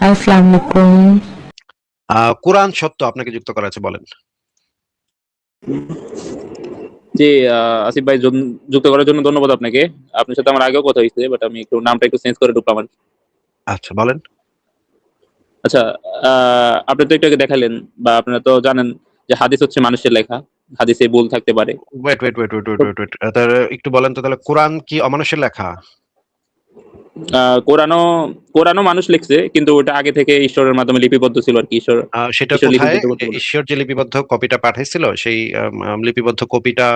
আসসালামু আলাইকুম। কোরআন সত্য আপনাকে যুক্ত করা আছে বলেন। জি, আসিফ ভাই যুক্ত করার জন্য ধন্যবাদ আপনাকে। আপনার সাথে আমার আগেও কথা হইছে, বাট আমি একটু নামটা একটু চেঞ্জ করে ঢুকলাম আরকি। আচ্ছা বলেন। আচ্ছা, আ আপনি তো একটু আগে দেখাইলেন বা আপনারা তো জানেন যে হাদিস হচ্ছে মানুষের লেখা। হাদিসে ভুল থাকতে পারে। তো ওয়েট। তাহলে একটু বলেন তো তাহলে কোরআন কি অমানুষের লেখা? আ কোরআনও কোরআনও মানুষ লিখছে, কিন্তু ওটা আগে থেকে ঈশ্বরের মাধ্যমে লিপিবদ্ধ ছিল আরকি। সেটা ঈশ্বর কোথায়? লিপিবদ্ধ করতে বলেছে। ঈশ্বর যে লিপিবদ্ধ কপিটা পাঠাইছিল সেই লিপিবদ্ধ কপিটা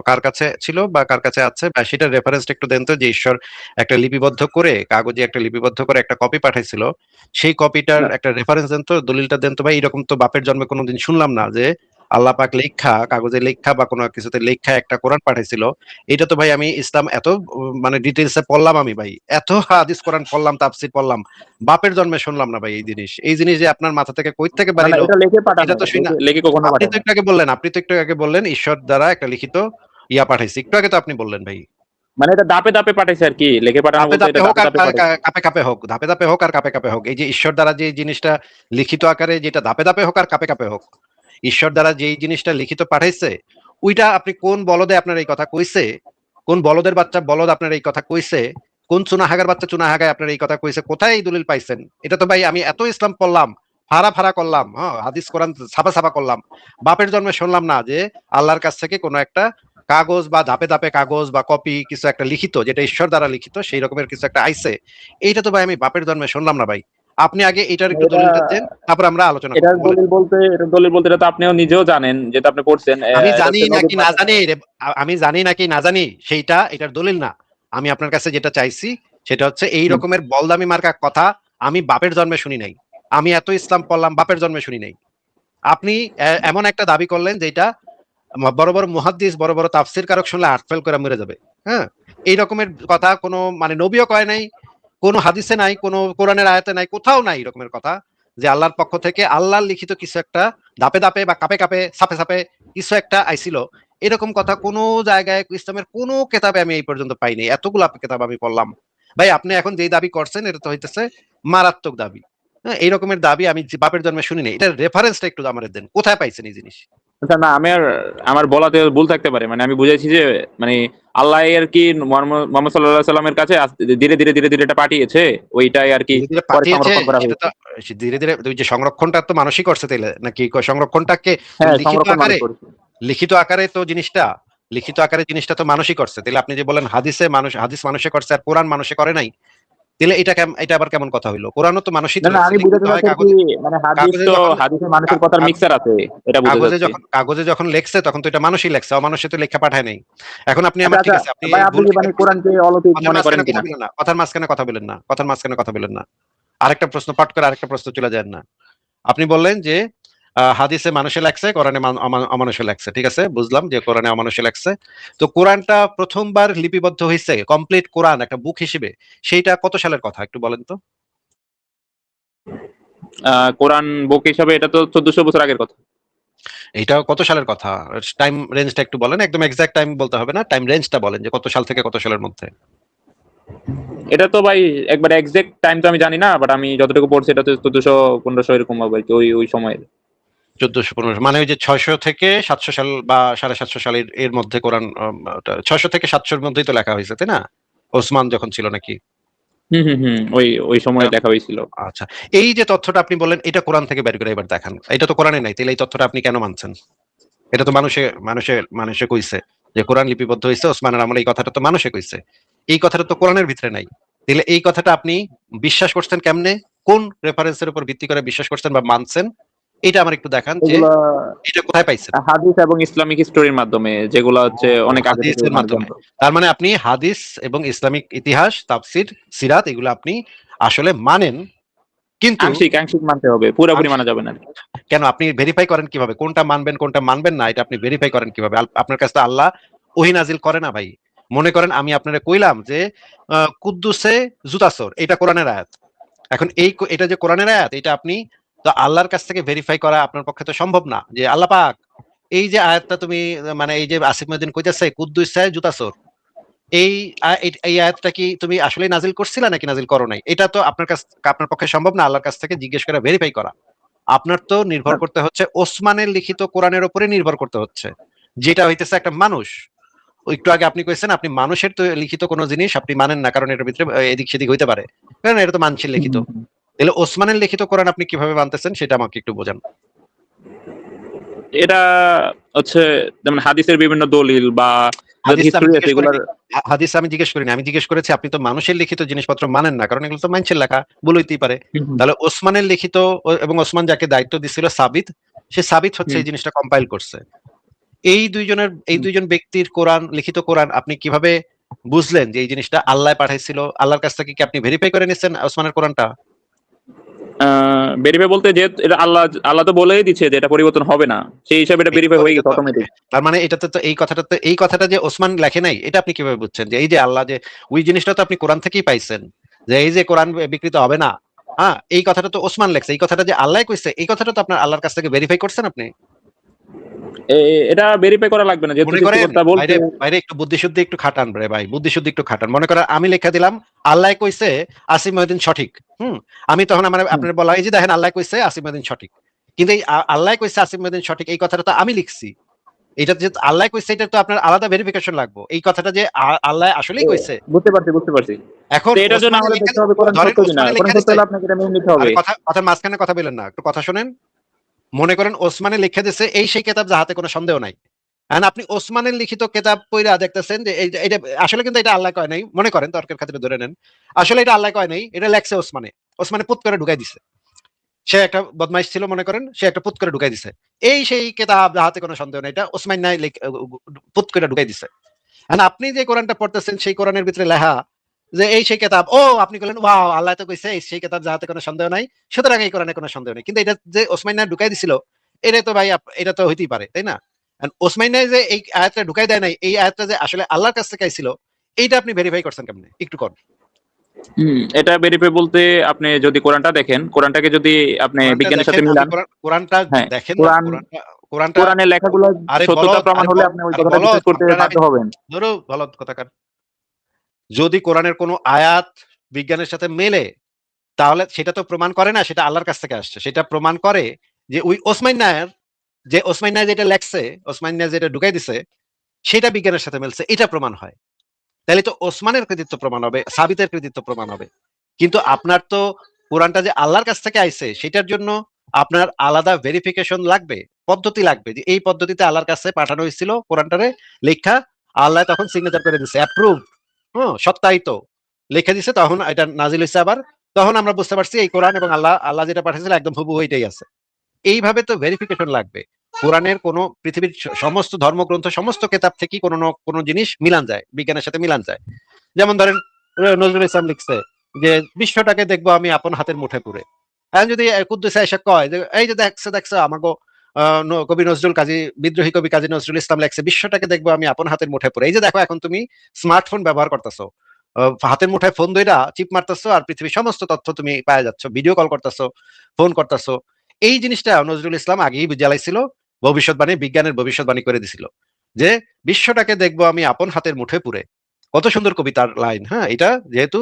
কার কাছে ছিল বা কার কাছে আছে বা সেটার রেফারেন্সটা একটু দেন তো, যে ঈশ্বর একটা লিপিবদ্ধ করে কাগজে একটা লিপিবদ্ধ করে একটা কপি পাঠাইছিল। সেই কপিটার না, একটা রেফারেন্স দেন তো, দলিলটা দেন তো ভাই। এরকম তো বাপের জন্মে কোনোদিন শুনলাম না যে আল্লাহ পাক লেখা কাগজে লেখা বা কোনো কিছুতে লেখা একটা কোরআন পাঠাইছিল। এটা তো ভাই আমি ইসলাম এত মানে ডিটেইলসে পড়লাম আমি ভাই। এত হাদিস কোরআন পড়লাম, তাফসীর পড়লাম। বাপের জন্মে শুনলাম না ভাই এই জিনিস যে আপনার মাথা থেকে কই থেকে না, বাড়িলো এটা লিখে পাঠানো। এটা তো শুই না। লিখে কখনো পাঠায় না। আপনি তো একটু আগে বললেন ঈশ্বর দ্বারা একটা লিখিত ইয়া পাঠাইছে, একটু আগে তো আপনি বললেন ভাই। মানে এটা ধাপে ধাপে পাঠাইছে আরকি। লিখে পাঠানো ধাপে বলতে ধাপে এটা হোক ধাপে আর ধাপে পাঠাইছে। কাপে কাপে হোক, ধাপে ধাপে হোক আর কাপে কাপে হোক, এই যে ঈশ্বর দ্বারা যে জিনিসটা লিখিত আকারে, যেটা ধাপে ধাপে হোক আর কাপে কাপে হোক, ঈশ্বর দ্বারা যেই জিনিসটা লিখিত পাঠাইছে, ওইটা আপনি কোন বলদে আপনার এই কথা কইছে? কোন বলদের বাচ্চা বলদ আপনার এই কথা কইছে? কোন চুনাহাগার বাচ্চা চুনাহাগায় আপনার এই কথা কইছে? কোথায় এই দলিল পাইছেন? এটা তো ভাই আমি এত ইসলাম পড়লাম, ফাড়া ফাড়া করলাম, হ্যাঁ, হাদিস কোরআন ছাপা ছাপা করলাম, বাপের জন্মে শুনলাম না যে আল্লাহর কাছ থেকে কোনো একটা কাগজ বা ধাপে ধাপে কাগজ বা কপি কিছু একটা লিখিত, যেটা ঈশ্বর দ্বারা লিখিত, সেই রকমের কিছু একটা আইছে। এইটা তো ভাই আমি বাপের জন্মে শুনলাম না ভাই। আপনি আগে এটার একটু এটা দলিলটা দেন, তারপর আমরা আলোচনা করবো, এটার বলেন। দলিল বলতে এটা তো আপনিও নিজেও জানেন, যেটা আপনি পড়ছেন। আমি এটা জানি হচ্ছে নবীর নাকি না মাধ্যমে। জানি আমি জানি নাকি না জানি সেইটা এটার দলিল না। আমি আপনার কাছে যেটা চাইছি সেটা হচ্ছে এই হুম। রকমের বলদামি মার্কা কথা আমি বাপের জন্মে শুনি নাই। আমি এত ইসলাম পড়লাম, বাপের জন্মে শুনি নাই। আপনি এমন একটা দাবি করলেন যেটা বড় বড় মুহাদ্দিস, বড় বড় তাফসীর কারক শুনলে হার্ট ফেল করে মরে যাবে। হ্যাঁ, এই রকমের কথা কোনো মানে নবীও কয় নাই, কোনো হাদিসে নাই, কোনো কোরআনের আয়াতে নাই, কোথাও নাই এরকমের কথা যে আল্লাহর পক্ষ থেকে আল্লাহর লিখিত কিছু একটা ধাপে ধাপে বা কাপে কাপে সাপে সাপে কিছু একটা আইছিল। এরকম কথা কোনো জায়গায় ইসলামের কোনো কেতাবে আমি এই পর্যন্ত পাইনি। এতগুলা কেতাব আমি পড়লাম ভাই। আপনি এখন যেই দাবি করছেন এটা তো হইতেছে মারাত্মক দাবি। হ্যাঁ, এই রকমের দাবি আমি বাপের জন্মে শুনিনি। এটার রেফারেন্সটা একটু আমাদের দেন, কোথায় পাইছেন এই জিনিস? আচ্ছা, না, আমার বলাতে ভুল থাকতে পারে। মানে আমি বুঝাইছি যে, মানে আল্লাহ আরকি মুহাম্মদ সাল্লাল্লাহু আলাইহি সাল্লামের কাছে ধীরে ধীরে এটা পাঠিয়েছে। ওইটাই আরকি ধীরে ধীরে পরে পাঠিয়েছে। সংরক্ষণ করা এটা তো হয়েছে। ধীরে ধীরে ওই যে সংরক্ষণটা তো মানুষই করছে তাইলে নাকি? সংরক্ষণটাকে হ্যাঁ, লিখিত সংরক্ষণ মানুষ আকারে, করেছে। লিখিত আকারে তো জিনিসটা, লিখিত আকারে জিনিসটা তো মানুষই করছে। তাহলে আপনি যে বলেন হাদিস মানুষে করছে আর কোরআন মানুষে করে নাই, তাহলে এটা আবার কেমন কথা হইলো? কোরআনও তো মানুষই না, তো না, লিখছে, আমি লিখিত বুঝাতে হয় চাচ্ছি আরকি, কাগজে। মানে কাগজে যখন হাদিসে মানুষের কা- কথার কা- মিক্সার আছে। এটা বুঝাতে চাচ্ছি। কাগজে যখন লেখছে তখন তো এটা মানুষই লেখছে, অমানুষে তো লেখা পাঠায় নাই। এখন আপনি আচ্ছা, আমার ঠিক আচ্ছা, আছে, আপনি ভাই, আপনি ভুল কি মানে স্বীকার করছেন। কোরআনকে অলৌকিক কথার মনে করেন মাঝখানে কথা কিনা? বলেন না, কথার মাঝখানে কথা বলেন না, কথার মাঝখানে কথা বলেন না। আরেকটা প্রশ্ন পাঠ করে আরেকটা প্রশ্ন চলে যায় না। আপনি বললেন যে হাদিসে মানুষে লেখছে, কোরআনে অমানুষে লেখছে। ঠিক আছে, বুঝলাম যে কোরআনে অমানুষে লেখছে। তো কোরআনটা প্রথমবার লিপিবদ্ধ হয়েছে কমপ্লিট কোরআন একটা বুক হিসেবে, সেইটা কত সালের কথা একটু বলেন তো? কোরআন বুক হিসাবে এটা তো ১৪০০ বছর আগের কথা। এইটা কত সালের কথা? টাইম রেঞ্জটা একটু বলেন, একদম এক্সাক্ট টাইম বলতে হবে না, টাইম রেঞ্জটা বলেন যে কত সাল থেকে কত সালের মধ্যে। এটা তো ভাই একবারে এক্সাক্ট টাইম তো আমি জানি না, বাট আমি যতটুকু পড়ছি এটা তো ১৪০০ ১৫০০ এরকম হবে আরকি, ওই সময়ের। 1400-1500 মানে ওই যে 600 থেকে 700 সাল বা 750 সালের এর মধ্যে কোরআন 600 থেকে 700 এর মধ্যেই তো লেখা হয়েছে, তাই না? ওসমান যখন ছিল নাকি? হুম, হুম, হুম। ওই সময় লেখা হয়েছিল। আচ্ছা, এই যে তথ্যটা আপনি বললেন এটা কোরআন থেকে বের করে এবার দেখান, এটা তো কোরআনে নাই, তাহলে এই তথ্যটা আপনি কেন মানছেন? এটা তো মানুষে কইছে যে কোরআন লিপিবদ্ধ হয়েছে ওসমানের আমলে, এই কথাটা তো মানুষে কইছে, এই কথাটা তো কোরআনের ভিতরে নাই। তাহলে এই কথাটা আপনি বিশ্বাস করছেন কেমনে? কোন রেফারেন্সের উপর ভিত্তি করে বিশ্বাস করছেন বা মানছেন? এটা আমার একটু দেখান যে এগুলা এটা কোথায় পাইছেন। হাদিস এবং ইসলামিক স্টোরির মাধ্যমে, যেগুলা হচ্ছে অনেক আগে থেকে হাদিসের মানুষ মাধ্যমে। জানতো। তার মানে আপনি হাদিস এবং ইসলামিক ইতিহাস, তাফসীর, সিরাত এগুলো আপনি আসলে মানেন, কিন্তু আংশিক আংশিক মানতে হবে, পুরোপুরি মানা আংশিক। যাবে না আরকি। কেন আপনি ভেরিফাই করেন কিভাবে? কোনটা মানবেন, কোনটা মানবেন না, এটা আপনি ভেরিফাই করেন কিভাবে? আপনার কাছে তো আল্লাহ ওহী নাজিল করে না ভাই। মনে করেন আমি আপনারে কইলাম যে কুদ্দুসে জুতাচোর, এটা কোরআনের আয়াত। এখন এটা যে কোরআনের আয়াত, এটা আপনি তো আল্লাহর কাছ থেকে ভেরিফাই করা আপনার পক্ষে তো সম্ভব না। যে আল্লাহ পাক এই যে আয়াতটা তুমি মানে এই যে আসিফ মহিউদ্দিন কইতেছে কুদ্দুস জুতাচোর, এই এই আয়াতটা কি তুমি আসলে নাজিল করছিলা নাকি নাজিল করো নাই? এটা তো আপনার পক্ষে সম্ভব না আল্লাহর কাছ থেকে জিজ্ঞেস করে ভেরিফাই করা। আপনার তো নির্ভর করতে হচ্ছে ওসমানের লিখিত কোরআনের উপরে নির্ভর করতে হচ্ছে, যেটা হইতেছে একটা মানুষ। একটু আগে আপনি কইছেন আপনি মানুষের তো লিখিত কোনো জিনিস আপনি মানেন না, কারণ এটার ভিতরে এদিক সেদিক হইতে পারে, কারণ এটা তো মানুষের লিখিত। তাহলে ওসমানের লিখিত কোরআন আপনি কিভাবে মানতেছেন সেটা আমাকে একটু বোঝান। এটা হচ্ছে যেমন হাদিসের বিভিন্ন দলিল বা হাদিস আমি হিস্ট্রি আছে জিজ্ঞেস এগুলার। করিনি, হাদিস আমি জিজ্ঞেস করিনি, আমি জিজ্ঞেস করেছি আপনি তো মানুষের লিখিত জিনিসপত্র মানেন না, কারণ এগুলো তো মানুষের লেখা, ভুল হইতেই পারে। তাহলে ওসমানের লিখিত এবং ওসমান যাকে দায়িত্ব দিছিল সাবিত, সে সাবিত হচ্ছে এই জিনিসটা কম্পাইল করছে। এই দুইজন ব্যক্তির কোরআন, লিখিত কোরআন আপনি কিভাবে বুঝলেন যে এই জিনিসটা আল্লাহ পাঠাইছিল? আল্লাহর কাছ থেকে কি আপনি ভেরিফাই করে নিছেন ওসমানের কোরআনটা? ভেরিফাই বলতে যে এটা আল্লাহ আল্লাহ তো বলেই দিচ্ছে যে এটা পরিবর্তন হবে না, সেই হিসাবে এটা ভেরিফাই হয়ে গেছে অটোমেটিক। তার মানে এটাতে তো এই কথাটা যে ওসমান লেখে নাই, এটা আপনি কিভাবে বুঝছেন যে এই যে আল্লাহ যে ওই জিনিসটা তো আপনি কোরআন থেকেই পাইছেন, যে এই যে কোরআন বিকৃত হবে না, হ্যাঁ, এই কথাটা তো ওসমান লেখছে, এই কথাটা যে আল্লাহ কইছে এই কথাটা তো আপনার আল্লাহর কাছ থেকে ভেরিফাই করছেন আপনি? এটা ভেরিফাই করা লাগবে না, যেহেতু মনে করেন সৃষ্টিকর্তা বলছে। বাইরে বাইরে একটু বুদ্ধিশুদ্ধি একটু খাটান রে ভাই, বুদ্ধিশুদ্ধি একটু খাটান। মনে করেন আমি লেখা দিলাম আল্লাহ কইছে আসিফ মহিউদ্দিন সঠিক, আমি তখন হুম, আপনার বলা হয় যে দেখেন আল্লাহ কইছে আসিফ মহিউদ্দিন সঠিক, কিন্তু এই আল্লাহ কইছে আসিফ মহিউদ্দিন সঠিক এই কথাটা তো আমি লিখছি, এটা যে আল্লাহ কইছে এটা তো আপনার আলাদা ভেরিফিকেশন লাগবে, এই কথাটা যে আল্লাহ আসলেই এ, কইছে। বুঝতে পারছি। এখন তো এটার জন্য ওসমানে আমাদের লেখা দেখতে হবে কোরআন ধরেন সত্য কিনা, ওসমানে কোরআন লেখা সত্য দিছে, হলে আপনাকে এটা মেনে নিতে আরে হবে। কথার মাঝখানে কথা বলেন না, একটু কথা শোনেন। মনে করেন ওসমানে লিখে দিছে এই সেই কেতাব যাহাতে কোনো সন্দেহ নাই, এখন আপনি ওসমানের লিখিত কেতাব পইরা দেখতেছেন যে এটা আসলে কিন্তু এটা আল্লাহ কয় নাই, মনে করেন তর্কের খাতিরে ধরে নেন আসলে এটা আল্লাহ কয় নাই, এটা লেখছে ওসমানে, ওসমানে পুত করে ঢুকাই দিছে, সে একটা বদমাইশ ছিল মনে করেন, সে একটা পুত করে ঢুকাই দিছে এই সেই কেতাব যাহাতে কোনো সন্দেহ নাই, এটা ওসমান নাই পুত করে ঢুকাই দিছে। এখন আপনি যে কোরআনটা পড়তেছেন সেই কোরআনের ভিতরে লেখা যে এই সেই কেতাব, ও আপনি বললেন ওয়াও আল্লাহ তো কইছে এই সেই কেতাব যাহাতে কোনো সন্দেহ নাই, সুতরাং এই কোরআনে কোনো সন্দেহ নেই, কিন্তু এটা যে ওসমান না ঢুকাই দিছিল এটা তো ভাই এটা তো হইতেই পারে তাই না? And ওসমান নাই যে এই আয়াতটা ঢুকাই দেয় নাই, এই আয়াতটা যে আসলে আল্লাহর কাছ থেকে আইছিল এইটা আপনি ভেরিফাই করছেন কেমনে একটু কোন? এটা ভেরিফাই বলতে আপনি যদি কোরআনটা দেখেন, কোরআনটাকে যদি আপনি কোরআনটা বিজ্ঞানের দেখেন, সাথে আপনি মিলান। কোরআনটা হ্যাঁ, দেখেন না, কোরআন কোরআনটা কোরআনের লেখাগুলো আরে সত্যতা বলদ, প্রমাণ হলে আপনি ওই আরে কথাটা বলদ বিশ্বাস করতে আপনার বাধ্য আমি হবেন। ধরো বলদ কথাকার, যদি কোরআনের কোনো আয়াত বিজ্ঞানের সাথে মেলে তাহলে সেটা তো প্রমাণ করে না সেটা আল্লাহর কাছ থেকে আসছে, সেটা প্রমাণ করে যে ওই ওসমান নায়ার, যে ওসমান নায়ার যেটা লেখছে, ওসমান নায়ার যেটা ঢুকাই দিছে সেটা বিজ্ঞানের সাথে মিলছে, এটা প্রমাণ হয়, তাহলে তো ওসমানের কৃতিত্ব প্রমাণ হবে, সাবিতের কৃতিত্ব প্রমাণ হবে। কিন্তু আপনার তো কোরআনটা যে আল্লাহর কাছ থেকে আইছে সেটার জন্য আপনার আলাদা ভেরিফিকেশন লাগবে, পদ্ধতি লাগবে, যে এই পদ্ধতিতে আল্লাহর কাছে পাঠানো হয়েছিল কোরআনটারে লেখা, আল্লাহ তখন সিগনেচার করে দিছে অ্যাপ্রুভ, সত্যায়িত লিখে দিছে, তখন এটা নাজিল হয়েছে আবার, তখন আমরা বুঝতে পারছি এই কোরআন এবং আল্লাহ আল্লাহ যেটা পাঠিয়েছিল একদম হুবহু এটাই আছে। এইভাবে তো ভেরিফিকেশন লাগবে। কোরআনের কোন পৃথিবীর সমস্ত ধর্মগ্রন্থ সমস্ত কেতাব থেকে কোনো না কোনো জিনিস মিলান যায়, বিজ্ঞানের সাথে মিলান যায়। যেমন ধরেন নজরুল ইসলাম লিখছে যে বিশ্বটাকে দেখবো আমি আপন হাতের মুঠে পুরে, এখন যদি কুদ্দুস এসে কয় যে এই যে দেখছে দেখছে আমাকে কবি নজরুল কাজী, বিদ্রোহী কবি কাজী নজরুল ইসলাম লেখছে বিশ্বটাকে দেখবো আমি আপন হাতের মুঠে পুরে, এই যে দেখো এখন তুমি স্মার্টফোন ব্যবহার করতেছো, হাতের মুঠায় ফোন দুইটা চিপ মারতেছো আর পৃথিবীর সমস্ত তথ্য তুমি পাওয়া যাচ্ছ, ভিডিও কল করতেছো, ফোন করতেছো। এই জিনিসটা নজরুল ইসলাম আগেই জ্বালাইছিল, ভবিষ্যৎবাণী, বিজ্ঞানের ভবিষ্যৎবাণী করে দিছিল যে বিশ্বটাকে দেখবো আমি আপন হাতের মুঠে পুরে। কত সুন্দর কবিতার লাইন, হ্যাঁ, এটা যেহেতু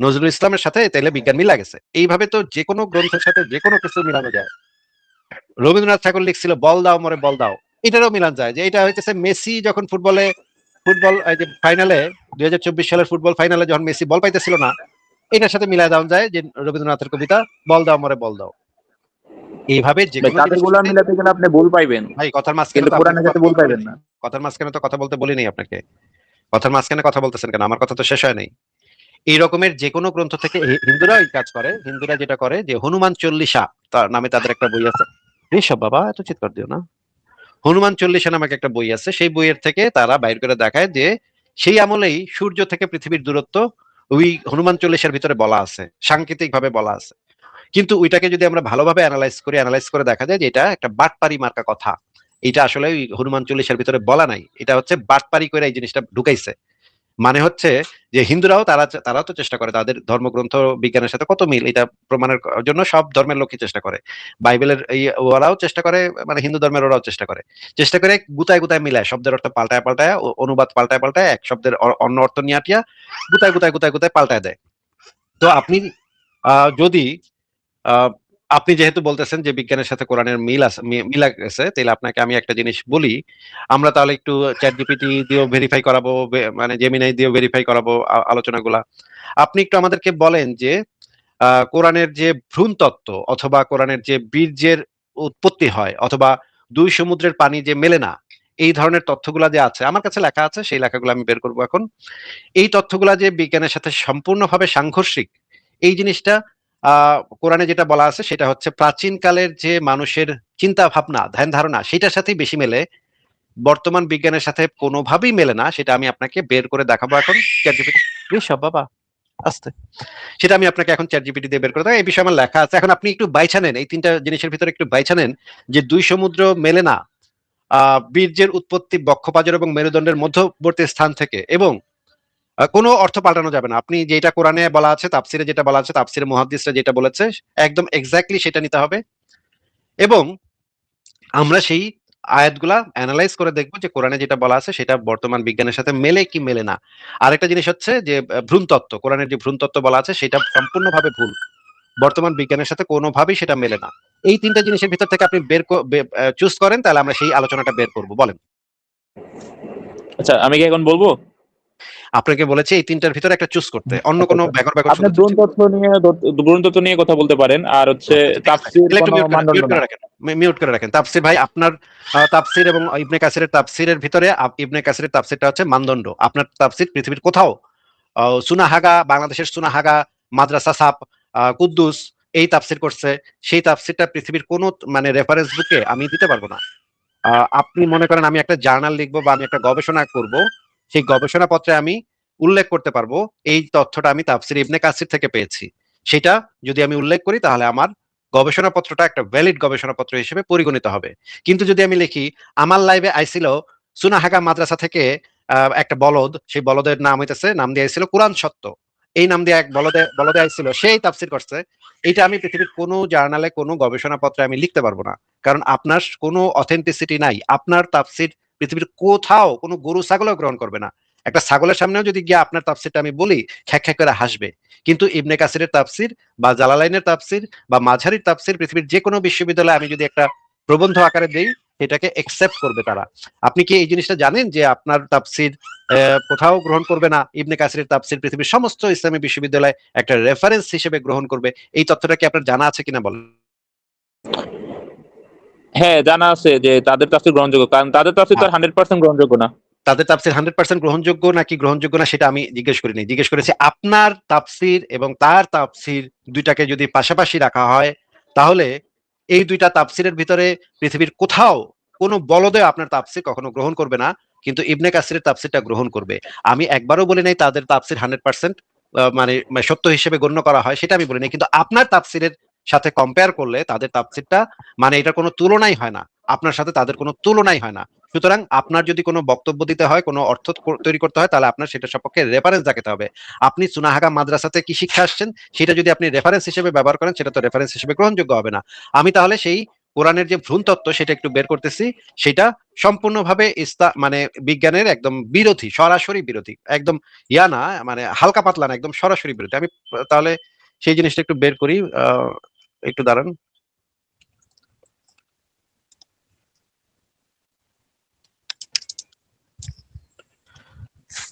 নজরুল ইসলামের সাথে তাইলে বিজ্ঞান মিলা গেছে, এইভাবে তো যে কোনো গ্রন্থের সাথে যে কোনো কিছু মিলানো যায়। রবীন্দ্রনাথ ঠাকুর লিখছিল বল দাও মরে বল দাও, এটারও মিলান যায়, যে এটা হইতেছে মেসি যখন ফুটবল এই যে ফাইনালে 2024 সালের ফুটবল ফাইনালে যখন মেসি বল পাইতেছিল না, এটার সাথে মিলাই দেওয়া যায় যে রবীন্দ্রনাথের কবিতা বল দাও মরে বল দাও। এইভাবে যে কোনো তাদের জিনিসের গুলা সাথে মিলাতে গেলে আপনি ভুল পাইবেন, ভাই কথার মাঝখানে কিন্তু তো আপনাকে কোরআনের সাথে কথা ভুল বলতে বলি পাইবেন নাই, না। কথার মাঝখানে তো কথা বলতে বলি নাই আপনাকে, কথার মাঝখানে কথা বলতেছেন কেন? আমার কথা তো শেষ হয় নাই। এই রকমের যে কোনো গ্রন্থ থেকে হিন্দুরা ওই কাজ করে, হিন্দুরা যেটা করে যে হনুমান চল্লিশা তার নামে তাদের একটা বই আছে, এইসব বাবা এত চিৎকার দিও না, হনুমান চল্লিশা নামে একটা বই আছে, সেই বইয়ের থেকে তারা বাইর করে দেখায় যে সেই আমলেই সূর্য থেকে পৃথিবীর দূরত্ব ওই হনুমান চল্লিশার ভিতরে বলা আছে, সাংকেতিক ভাবে বলা আছে। কিন্তু ওইটাকে যদি আমরা ভালোভাবে অ্যানালাইজ করে দেখা যায় যে এটা একটা বাটপারি মার্কা কথা, এটা আসলে ওই হনুমান চল্লিশার ভিতরে বলা নাই, এটা হচ্ছে বাটপারি করে এই জিনিসটা ঢুকাইছে। মানে হচ্ছে যে হিন্দুরাও তারাও তো চেষ্টা করে, তাদের ধর্মগ্রন্থ বিজ্ঞানের সাথে কত মিল এটা প্রমাণের জন্য সব ধর্মের লোকই চেষ্টা করে। বাইবেলের এই ওরাও চেষ্টা করে, মানে হিন্দু ধর্মের ওরাও চেষ্টা করে গুতায় গুতায় মিলায়, শব্দের অর্থ পাল্টায় পাল্টায়, অনুবাদ পাল্টায় পাল্টায়, এক শব্দের অন্য অর্থ নিয়ে আটিয়া গুতায় গুতায় গুতায় গুতায় পাল্টায় দেয়। তো আপনি যদি আহ, আপনি যেহেতু বলতেছেন যে বিজ্ঞানের সাথে কোরআনের মিল আছে, তাহলে আপনাকে আমি একটা জিনিস বলি। আমরা তাহলে একটু চ্যাট জিপিটি দিয়েও ভেরিফাই করাবো, মানে জেমিনাই দিয়েও ভেরিফাই করাবো আলোচনাগুলা। আপনি একটু আমাদেরকে বলেন যে কোরআনের যে ভ্রূণ তত্ত্ব, অথবা কোরআনের যে বীর্যের উৎপত্তি হয়, অথবা দুই সমুদ্রের পানি যে মেলে না, এই ধরনের তথ্যগুলা যে আছে আমার কাছে লেখা আছে, সেই লেখাগুলো আমি বের করবো এখন। এই তথ্যগুলা যে বিজ্ঞানের সাথে সম্পূর্ণভাবে সাংঘর্ষিক, এই জিনিসটা কোরআনে যেটা বলা আছে সেটা হচ্ছে প্রাচীন কালের যে মানুষের চিন্তা ভাবনা ধ্যান ধারণা সেটার সাথেই বেশি মেলে, বর্তমান বিজ্ঞানের সাথে কোনোভাবেই মেলে না। সেটা আমি আপনাকে বের করে দেখাবো এখন চ্যাট জিপিটি। সব বাবা আস্তে, সেটা আমি আপনাকে এখন চ্যাট জিপিটি দিয়ে বের করে দেবো। এই বিষয়ে আমার লেখা আছে। এখন আপনি একটু বাইছা নেন, এই তিনটা জিনিসের ভিতরে একটু বাইছা নেন যে দুই সমুদ্র মেলে না বীর্যের উৎপত্তি বক্ষপাজর এবং মেরুদণ্ডের মধ্যবর্তী স্থান থেকে, এবং কোনো অর্থ পাল্টানো যাবে না। আপনি যেটা কোরআনে বলা আছে, তাফসিরে যেটা বলা আছে, তাফসিরে মুহাদ্দিসরা যেটা বলেছে একদম এক্স্যাক্টলি সেটা নিতে হবে। এবং আমরা সেই আয়াতগুলা অ্যানালাইজ করে দেখবো যে কোরআনে যেটা বলা আছে সেটা বর্তমান বিজ্ঞানের সাথে মেলে কি মেলে না। আরেকটা জিনিস হচ্ছে যে ভ্রূণ তত্ত্ব, কোরআনের যে ভ্রূণ তত্ত্ব বলা আছে সেটা সম্পূর্ণভাবে ভুল, বর্তমান বিজ্ঞানের সাথে কোনোভাবেই সেটা মেলে না। এই তিনটা জিনিসের ভিতর থেকে আপনি চুজ করেন, তাহলে আমরা সেই আলোচনাটা বের করব। বলেন। আচ্ছা, আমি কি এখন বলবো? আপনাকে বলেছি এই তিনটার ভিতরে একটা চুজ করতে, অন্য আচ্ছা কোনো আচ্ছা, ব্যাকর ব্যাকর আপনি শুনতে ভ্রূণ চাচ্ছি না। তত্ত্ব নিয়ে কথা বলতে পারেন, আর হচ্ছে আচ্ছা, ঠিক আছে, তাফসীর তাহলে একটু কোনো মানদণ্ড মিউট না। করে রাখেন, মিউট করে রাখেন। তাফসির ভাই আপনার তাফসির এবং ইবনে কাসিরের তাফসিরের ভিতরে ইবনে কাসিরের তাফসিরটা হচ্ছে মানদণ্ড। আপনার তাফসির পৃথিবীর কোথাও সুনাহাগা, বাংলাদেশের সুনাহাগা, মাদ্রাসা সাপ, কুদ্দুস এই তাফসির করছে, সেই তাফসিরটা পৃথিবীর কোন মানে রেফারেন্স বুকে আমি দিতে পারবো না। আপনি মনে করেন আমি একটা জার্নাল লিখবো বা আমি একটা গবেষণা করব, সেই গবেষণা পত্রে আমি উল্লেখ করতে পারবো এই তথ্যটা আমি তাফসির ইবনে কাসির থেকে পেয়েছি। সেটা যদি আমি উল্লেখ করি তাহলে আমার গবেষণা পত্রটা একটা ভ্যালিড গবেষণা পত্র হিসেবে পরিগণিত হবে। কিন্তু যদি আমি লিখি আমার লাইভে আইছিল সুনাহাগা মাদ্রাসা থেকে একটা বলদ, সেই বলদের নাম হইতেছে, নাম দিয়ে আইছিল কোরআন সত্য, এই নাম দিয়ে এক বলদে বলদে আইছিল, সেই তাফসির করছে, এটা আমি পৃথিবীর কোনো জার্নালে কোনো গবেষণা পত্রে আমি লিখতে পারবো না। কারণ আপনার কোনো অথেন্টিসিটি নাই। আপনার তাফসির পৃথিবীর কোথাও কোনো গরু ছাগলও গ্রহণ করবে না। একটা ছাগলের সামনেও যদি গিয়ে আপনার তাফসিরটা আমি বলি, খ্যাক খ্যাক করে হাসবে। কিন্তু ইবনে কাসিরের তাফসির বা জালালাইনের তাফসির বা মাঝারির তাফসির পৃথিবীর যে কোনো বিশ্ববিদ্যালয়ে আমি যদি একটা প্রবন্ধ আকারে দেই, এটাকে একসেপ্ট করবে তারা। আপনি কি এই জিনিসটা জানেন যে আপনার তাফসির কোথাও গ্রহণ করবে না, ইবনে কাসিরের তাফসির পৃথিবীর সমস্ত ইসলামী বিশ্ববিদ্যালয় একটা রেফারেন্স হিসেবে গ্রহণ করবে? এই তথ্যটা কি আপনার জানা আছে কিনা বলেন। হ্যাঁ, জানা আছে যে তাদের তাফসীর গ্রহণযোগ্য, কারণ তাদের তাফসীর তো হ্যাঁ, 100% গ্রহণযোগ্য না। তাদের তাফসির 100% গ্রহণযোগ্য নাকি গ্রহণযোগ্য না সেটা আমি জিজ্ঞেস করিনি। জিজ্ঞেস করেছি আপনার তাফসির এবং তার তাফসির দুইটাকে যদি পাশাপাশি রাখা হয়, তাহলে এই দুইটা তাফসিরের ভিতরে পৃথিবীর কোথাও কোনো বলদে আপনার তাফসির কখনো গ্রহণ করবে না, কিন্তু ইবনে কাসিরের তাফসিরটা গ্রহণ করবে। আমি একবারও বলি নাই তাদের তাফসির 100% মানে সত্য হিসেবে গণ্য করা হয়, সেটা আমি বলি নাই। কিন্তু আপনার তাফসিরের সাথে কম্পেয়ার করলে তাদের তাফসিরটা, মানে এটার কোনো তুলনাই হয় না, আপনার সাথে তাদের কোনো তুলনাই হয় না। সুতরাং আপনার যদি কোনো বক্তব্য দিতে হয়, কোনো অর্থ তৈরি করতে হয়, তাহলে আপনার সেটা সপক্ষে রেফারেন্স দেখাতে হবে। আপনি সুনাহাগা মাদ্রাসাতে কি শিক্ষা আসছেন, সেটা যদি আপনি রেফারেন্স হিসেবে ব্যবহার করেন, সেটা তো রেফারেন্স হিসেবে গ্রহণযোগ্য হবে না। আমি তাহলে সেই কোরআনের যে ভ্রূণ তত্ত্ব সেটা একটু বের করতেছি, সেটা সম্পূর্ণভাবে মানে বিজ্ঞানের একদম বিরোধী, সরাসরি বিরোধী, একদম ইয়া না, মানে হালকা পাতলা না, একদম সরাসরি বিরোধী। আমি তাহলে সেই জিনিসটা একটু বের করি, একটু দাঁড়ান।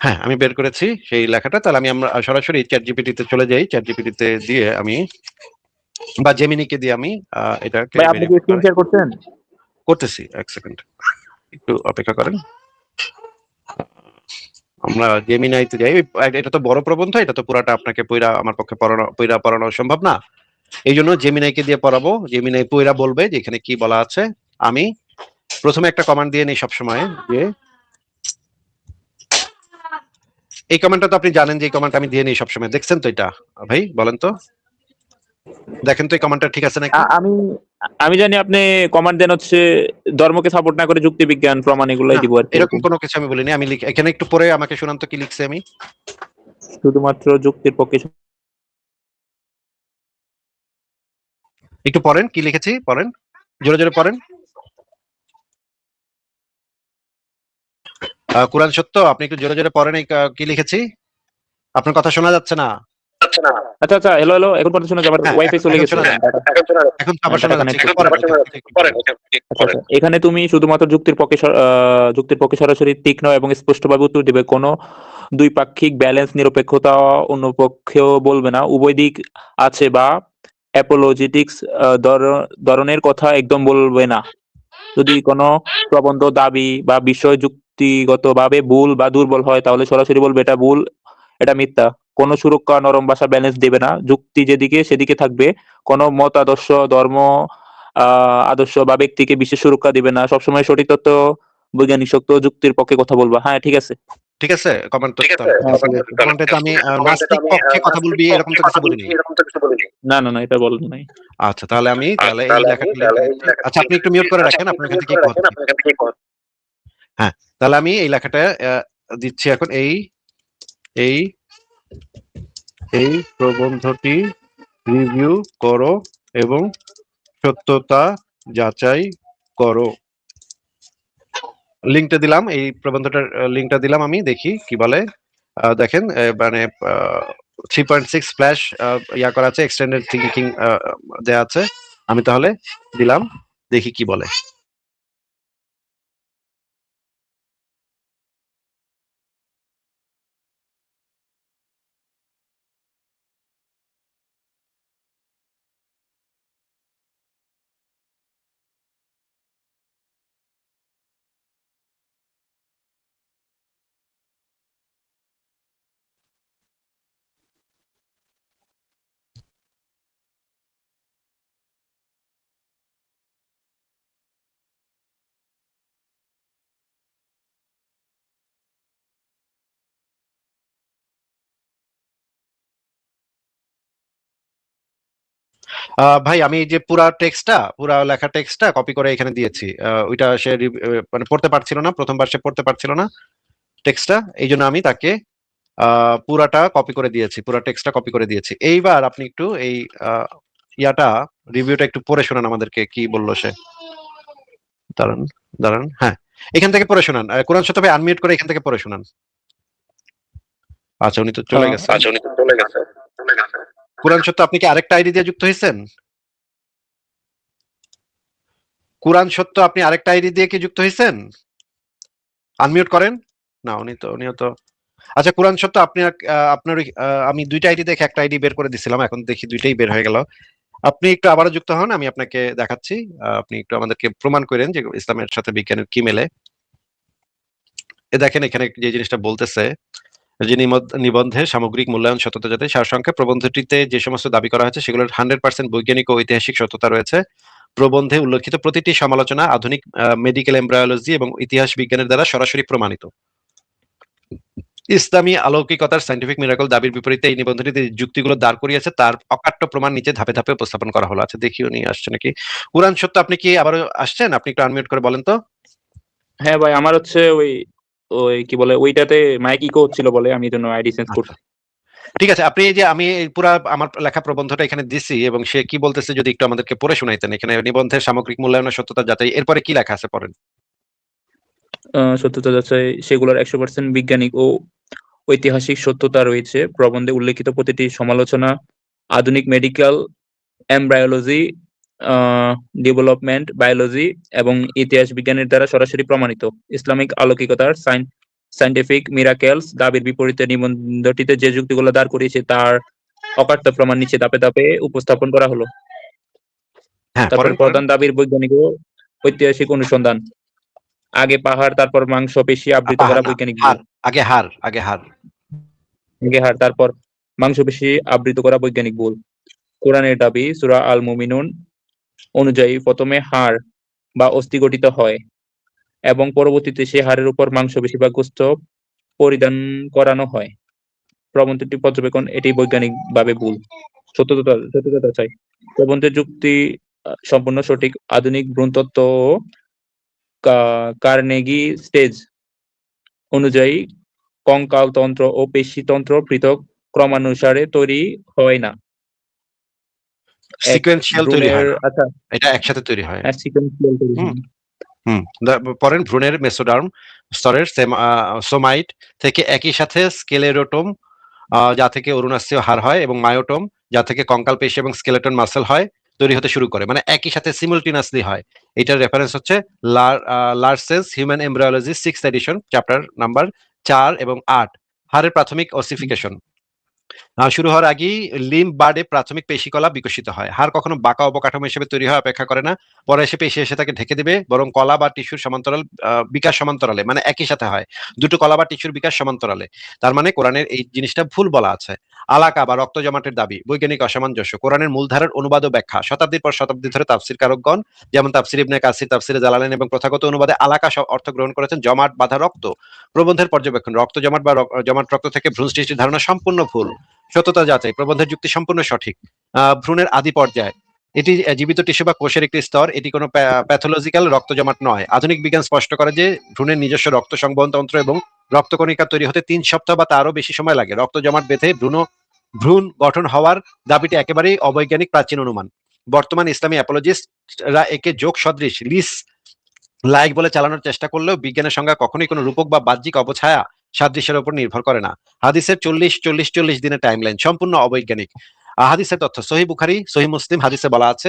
হ্যাঁ, আমি বের করেছি সেই লেখাটা। তাহলে আমরা সরাসরি চ্যাট জিপিটিতে চলে যাই। চ্যাট জিপিটিতে দিয়ে আমি বা জেমিনিকে দিয়ে আমি এটাকে ভাই, আপনি কি স্ক্রিন শেয়ার করছেন? করতেছি। এক সেকেন্ড, একটু অপেক্ষা করেন। আমরা জেমিনাইতে যাই। এটা তো বড় প্রবন্ধ, এটা তো পুরাটা আপনাকে পইরা আমার পক্ষে পড়ানো সম্ভব না। এই জন্য জেমিনাইকে দিয়ে পড়াবো। জেমিনাই পইরা বলবে যে এখানে কি বলা আছে। আমি প্রথমে একটা কমান্ড দিয়ে নিই সবসময়, যে এই কমান্ডটা তো আপনি জানেন যে এই কমান্ডটা আমি দিয়ে নিই সবসময়, দেখছেন তো এটা? ভাই বলেন তো। দেখেন তো এই কমেন্টটা ঠিক আছে নাকি? আমি আমি জানি আপনি কমান্ড দেন হচ্ছে ধর্মকে সাপোর্ট না করে যুক্তিবিজ্ঞান প্রমাণ এগুলাই না, দিব আরকি এরকম এরকম। কোনো কিছু আমি বলিনি। আমি এখানে একটু পড়ে আমাকে শোনান তো কি লিখছি আমি? শুধুমাত্র যুক্তির পক্ষে একটু পড়েন কি লিখেছি? পড়েন। জোরে, জোরে পড়েন। কুরআন সত্য, আপনি একটু জোরে, জোরে পড়েন কি লিখেছি? আপনার কথা শোনা যাচ্ছে না। আচ্ছা, আচ্ছা। Hello, hello. এখন কথা শোনা যায়? আমার হ্যাঁ, ওয়াইফাই চলে এখন গেছে। শোনা যায়। ডাটা এখন তো আবার ডাটা শোনা যাচ্ছে। কানেক্ট একটু করছি। পড়েন, ওইখান থেকে একটু পড়েন। আচ্ছা, আচ্ছা। এখানে তুমি শুধুমাত্র যুক্তির পক্ষে সরাসরি তীক্ষ্ণ এবং স্পষ্টভাবে উত্তর দিবে। কোনো দ্বিপাক্ষিক ব্যালেন্স নিরপেক্ষতা অন্য পক্ষেও বলবে না। উভয় দিক আছে বা অ্যাপোলজেটিক্স ধরনের কথা একদম বলবে না। যদি কোনো প্রবন্ধ, দাবি বা বিষয় যুক্তিগতভাবে ভুল বা দুর্বল হয় তাহলে সরাসরি বলবে এটা ভুল, এটা মিথ্যা। কোনো সুরক্ষা, নরম ভাষা ব্যালেন্স দেবে না। যুক্তি যেদিকে সেদিকে থাকবে। কোনো মত, আদর্শ, ধর্ম, আদর্শ বা ব্যক্তিকে বিশেষ সুরক্ষা দিবে না। সবসময় সঠিক তথ্য, বৈজ্ঞানিক সত্য, যুক্তির পক্ষে কথা বলবা। হ্যাঁ, ঠিক আছে। ঠিক আছে? কমেন্টটা তাহলে ঠিক হ্যাঁ, আছে। ঠিক আছে। কমেন্টে তো আমি নাস্তিক পক্ষে কথা বলবি এরকম তো কিছু বলিনি। না, না, না, এটা বলেন নাই। আচ্ছা, তাহলে আমি এই লেখাটার লিংকটা দিচ্ছি। আচ্ছা, আপনি একটু মিউট করে রাখেন। আপনার এখান থেকে ইকো হচ্ছে। হ্যাঁ, তাহলে আমি এই লেখাটা দিচ্ছি এখন। এই এই প্রবন্ধটি রিভিউ করো এবং সত্যতা যাচাই করো। লিংকটা দিলাম, এই প্রবন্ধটার লিংকটা দিলাম আমি, দেখি কি বলে। দেখেন মানে 3.6 ফ্ল্যাশ ইয়া করা আছে, এক্সটেন্ডেড থিঙ্কিং দেয়া আছে। আমি তাহলে দিলাম, দেখি কি বলে। ভাই, আমি এই যে পুরা লেখা টেক্সটটা কপি করে এখানে দিয়েছি। ওইটা সে মানে পড়তে পারছিল না, প্রথমবার সে পড়তে পারছিল না টেক্সটটা, এই জন্য আমি তাকে পুরাটা কপি করে দিয়েছি, পুরা টেক্সটটা কপি করে দিয়েছি। এইবার আপনি একটু এই আহ, ইয়াটা রিভিউটা একটু পড়ে শোনান আমাদেরকে কি বললো সে। দাঁড়ান, দাঁড়ান, হ্যাঁ, এখান থেকে পড়ে শোনান। কোরআন শত ভাই আনমিউট করে এখান থেকে পড়ে শোনান। আচ্ছা, উনি তো চলে গেছে। কোরআন সত্য, আপনি কি আরেকটা আইডি দিয়ে যুক্ত হয়েছেন? কোরআন সত্য, আপনি আরেকটা আইডি দিয়ে কি যুক্ত হয়েছেন? আনমিউট করেন। না, উনিও তো। আচ্ছা, কোরআন সত্য, আপনি আপনার আমি দুইটা আইডি দেখে একটা আইডি বের করে দিছিলাম, এখন দেখি দুইটাই বের হয়ে গেল। আপনি একটু আবারও যুক্ত হন, আমি আপনাকে দেখাচ্ছি। আপনি একটু আমাদেরকে প্রমাণ করেন যে ইসলামের সাথে বিজ্ঞানের কি মেলে। দেখেন এখানে যে জিনিসটা বলতেছে যে নিবন্ধের সামগ্রিক মূল্যায়ন সত্যতা যাচাই সারসংক্ষেপ, প্রবন্ধটিতে যে সমস্ত দাবি করা হয়েছে সেগুলোর 100% বৈজ্ঞানিক ও ঐতিহাসিক সত্যতা রয়েছে। প্রবন্ধে উল্লেখিত প্রতিটি সমালোচনা আধুনিক মেডিকেল এমব্রায়োলজি এবং ইতিহাস বিজ্ঞানের দ্বারা সরাসরি প্রমাণিত। ইসলামী অলৌকিকতার সাইন্টিফিক মিরাকল দাবির বিপরীতে এই নিবন্ধটিতে যে যুক্তিগুলো দাঁড় করিয়েছে তার অকাট্য প্রমাণ নিচে ধাপে ধাপে উপস্থাপন করা হলো। আচ্ছা, দেখি উনি আসছে নাকি। কোরআন সত্য, আপনি কি আবারও আসছেন? আপনি একটু আনমিউট করে বলেন তো। হ্যাঁ ভাই, আমার হচ্ছে ওই ওই কি বলে ওইটাতে মাইক ইকো হচ্ছিল বলে আমি এজন্য আইডি চেঞ্জ আচ্ছা, করছি। ঠিক আছে। আপনি এই যে আমি এই পুরা আমার লেখা প্রবন্ধটা এখানে দিছি এবং সে কি বলতেছে যদি একটু আমাদেরকে পড়ে শোনাইতেন। এখানে নিবন্ধের সামগ্রিক মূল্যায়নের সত্যতা যাচাই, এরপরে কি লেখা আছে পড়েন। সত্যতা যাচাই সেগুলোর 100% বিজ্ঞানিক ও ঐতিহাসিক সত্যতা রয়েছে। প্রবন্ধে উল্লেখিত প্রতিটি সমালোচনা আধুনিক মেডিকেল এমব্রায়োলজি, ডেভেলপমেন্ট বায়োলজি এবং ইতিহাস বিজ্ঞানের দ্বারা সরাসরি প্রমাণিত। ইসলামিক অলৌকিকতার সায়েন্টিফিক মিরাকেলস দাবির বিপরীতে নিবন্ধটিতে যে যুক্তিগুলো দাঁড় করিয়েছে তার অকাট্য প্রমাণ নিচে ধাপে ধাপে উপস্থাপন করা হলো। হ্যাঁ, তারপর পড়েন পড়েন। প্রধান দাবির বৈজ্ঞানিক ও ঐতিহাসিক অনুসন্ধান। আগে পাহাড়, তারপর মাংসপেশি আবৃত পাহাড় করা না, বৈজ্ঞানিক ভুল। হার, আগে হার, আগে হার। আগে হাড়, তারপর মাংসপেশি আবৃত করা বৈজ্ঞানিক ভুল। কোরআনের দাবি সূরা আল মুমিনুন অনুযায়ী প্রথমে হাড় বা অস্থি গঠিত হয় এবং পরবর্তীতে সে হাড়ের উপর মাংসপেশি বা গোস্ত পরিধান করানো হয়। প্রবন্ধটি পর্যবেক্ষণ এটি বৈজ্ঞানিকভাবে ভুল। সত্যতা চাই। প্রবন্ধের যুক্তি সম্পূর্ণ সঠিক। আধুনিক ভ্রূণতত্ত্ব ও কার্নেগি স্টেজ অনুযায়ী কঙ্কালতন্ত্র ও পেশিতন্ত্র পৃথক ক্রমানুসারে তৈরি হয় না। এক সিকোয়েন্সিয়াল তৈরি ভ্রূণের হয় না, আচ্ছা এটা একসাথে তৈরি হয়। সিকোয়েন্সিয়াল তৈরি হয় হুম না। হুম পরেন ভ্রূণের মেসোডার্ম স্তরের সোমাইট থেকে একই সাথে স্কেলেরোটোম, যা থেকে অরুণাস্থীয় হাড় হয়, এবং মায়োটোম, যা থেকে কঙ্কাল পেশি এবং স্কেলেটন মাসল হয়, তৈরি হতে শুরু করে, মানে একই সাথে সিমুলটেনিয়াসলি হয়। এটার রেফারেন্স হচ্ছে Larsen's human embryology 6th edition, chapter number 4 এবং 8, হাড়ের প্রাথমিক ওসিফিকেশন। শুরু হওয়ার আগেই লিম্ব বার্ডে প্রাথমিক পেশিকলা বিকশিত হয়। হাড় কখনো বাঁকা অবকাঠামো হিসেবে তৈরি হয় অপেক্ষা করে না, পরে এসে পেশি এসে তাকে ঢেকে দিবে, বরং কলা বা টিস্যুর সমান্তরাল বিকাশ সমান্তরালে, মানে একই সাথে হয় দুটো কলা বা টিস্যুর বিকাশ সমান্তরালে। তার মানে কোরআনের এই জিনিসটা ভুল বলা আছে। আলাকা বা রক্ত জমাটের দাবি বৈজ্ঞানিক অসামঞ্জস্য। কোরআনের মূলধারার অনুবাদ ও ব্যাখ্যা শতাব্দীর পর শতাব্দী ধরে তাফসির কারকগণ, যেমন তাফসির ইবনে কাসির, তাফসিরে জালালাইন এবং প্রথাগত অনুবাদে আলাকা অর্থ গ্রহণ করেছেন জমাট বাঁধা রক্ত। প্রবন্ধের পর্যবেক্ষণ, রক্ত জমাট বা জমাট রক্ত থেকে ভ্রূণ সৃষ্টির ধারণা সম্পূর্ণ ভুল। সত্যতা যাচাই, প্রবন্ধের যুক্তি সম্পূর্ণ সঠিক। ভ্রূণের আদি পর্যায়, এটি জীবিত টিস্যু বা কোষের একটি স্তর, এটি কোনো প্যাথোলজিক্যাল রক্ত জমাট নয়। আধুনিক বিজ্ঞান স্পষ্ট করে যে ভ্রূণের নিজস্ব রক্ত সংবহন তন্ত্র এবং রক্তকণিকা তৈরি হতে 3 সপ্তাহ বা তারও বেশি সময় লাগে। রক্ত জমাট বেঁধে ভ্রূণ গঠন হওয়ার দাবিটি একেবারেই অবৈজ্ঞানিক প্রাচীন অনুমান। বর্তমান ইসলামী অ্যাপোলজিস্টরা একে যোগ সদৃশ লিস লাইক বলে চালানোর চেষ্টা করলেও বিজ্ঞানের সংজ্ঞা কখনোই কোনো রূপক বা বাহ্যিক অবছায়া সাদৃশ্যের উপর নির্ভর করে না। হাদিসের 40-40-40 দিনের টাইমলাইন সম্পূর্ণ অবৈজ্ঞানিক। হাদিসের তথ্য, সহি বুখারী, সহি মুসলিম হাদিসে বলা আছে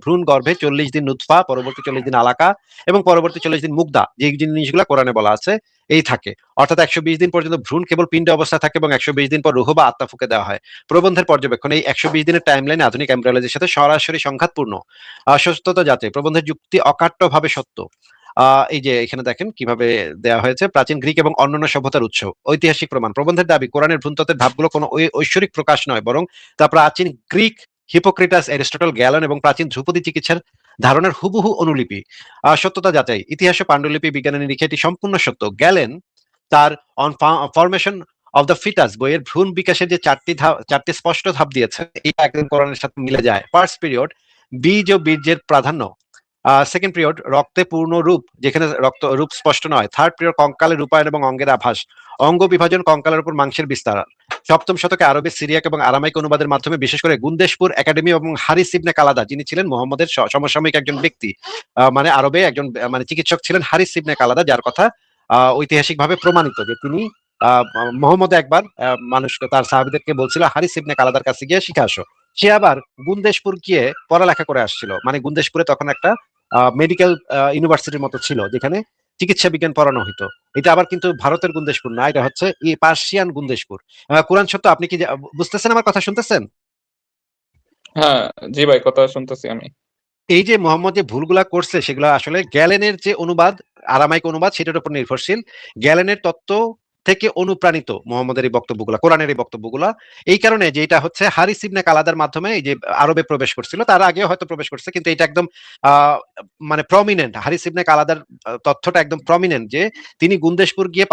ভ্রূণ গর্ভে 40 দিন নুতফা, পরবর্তী 40 দিন আলাকা এবং পরবর্তী 40 দিন মুগদা, যে জিনিসগুলো কোরআনে বলা আছে এই থাকে। অর্থাৎ 120 দিন পর্যন্ত ভ্রূণ কেবল পিণ্ড অবস্থা থাকে এবং 120 দিন পর রুহ বা আত্মা ফুঁকে দেওয়া হয়। প্রবন্ধের পর্যবেক্ষণ, এই 120 দিনের টাইমলাইন আধুনিক এমব্রিওলজির সাথে সরাসরি সংঘাতপূর্ণ। সত্যতা যাচাই, প্রবন্ধের যুক্তি অকাট্যভাবে সত্য। এই যে এখানে দেখেন কিভাবে দেয়া হয়েছে, প্রাচীন গ্রিক এবং অন্যান্য সভ্যতার উৎস, ঐতিহাসিক প্রমাণ। প্রবন্ধের দাবি কোরআনের ভ্রূণতত্ত্বের ধাপগুলো কোনো ঐশ্বরিক প্রকাশ নয়, বরং তা প্রাচীন গ্রিক হিপোক্রেটাস, অ্যারিস্টটল, গ্যালন এবং প্রাচীন ধ্রুপদী চিকিৎসার ধারণার হুবহু অনুলিপি। সত্যতা যাচাই, ইতিহাস ও পাণ্ডুলিপি বিজ্ঞানের নিরিখে এটি সম্পূর্ণ সত্য। গ্যালেন তার on formation of the foetus বইয়ের ভ্রূণ বিকাশের যে চারটি স্পষ্ট ধাপ দিয়েছে, এটা একদম কোরআনের সাথে মিলে যায়। ফার্স্ট পিরিয়ড, বীজ ও বীর্যের প্রাধান্য। সেকেন্ড পিরিয়ড, রক্তে পূর্ণ রূপ, যেখানে রক্ত রূপ স্পষ্ট নয়। থার্ড পিরিয়ড, কঙ্কালের রূপায়ণ এবং অঙ্গের আভাস, অঙ্গ বিভাজন, কঙ্কালের উপর মাংসের বিস্তার। সপ্তম শতকে আরবে সিরিয়াক এবং আরামাইক অনুবাদের মাধ্যমে, বিশেষ করে গুন্দেশপুর একাডেমি এবং হারিস ইবনে কালাদা, যিনি ছিলেন মুহাম্মদের সমসাময়িক একজন ব্যক্তি, মানে আরবে একজন মানে চিকিৎসক ছিলেন হারিস ইবনে কালাদা, যার কথা ঐতিহাসিকভাবে প্রমাণিত যে তিনি মোহাম্মদ একবার মানুষকে, তার সাহাবীদেরকে বলছিল হারিস ইবনে কালাদার কাছে গিয়ে শিখে আসো। সে আবার গুন্দেশপুর গিয়ে পড়ালেখা করে আসছিল, মানে গুন্দেশপুরে তখন একটা মেডিকেল ইউনিভার্সিটির মতো ছিল, যেখানে চিকিৎসা বিজ্ঞান পড়ানো হতো। এটা আবার কিন্তু ভারতের গুন্দেশপুর না, এটা হচ্ছে এই পার্সিয়ান গুন্দেশপুর। কোরআন সত্য, আপনি কি বুঝতেছেন, আমার কথা শুনতেছেন? হ্যাঁ, জি ভাই, কথা শুনতেছি আমি। এই যে মোহাম্মদ যে ভুলগুলা করছে, সেগুলো আসলে গ্যালেনের যে অনুবাদ, আরামাইক অনুবাদ, সেটার উপর নির্ভরশীল। গ্যালেনের তত্ত্ব থেকে অনুপ্রাণিত মোহাম্মদের এই বক্তব্যগুলা, কোরআনের এই বক্তব্যগুলা। এই কারণে যে এটা হচ্ছে হারিস ইবনে কালাদার মাধ্যমে এই যে আরবে প্রবেশ করছিল, তার আগেও হয়তো প্রবেশ করছে, কিন্তু এটা একদম মানে প্রমিনেন্ট, হারিস ইবনে কালাদার তথ্যটা একদম প্রমিনেন্ট যে তিনি গুন্দেশপুর গিয়ে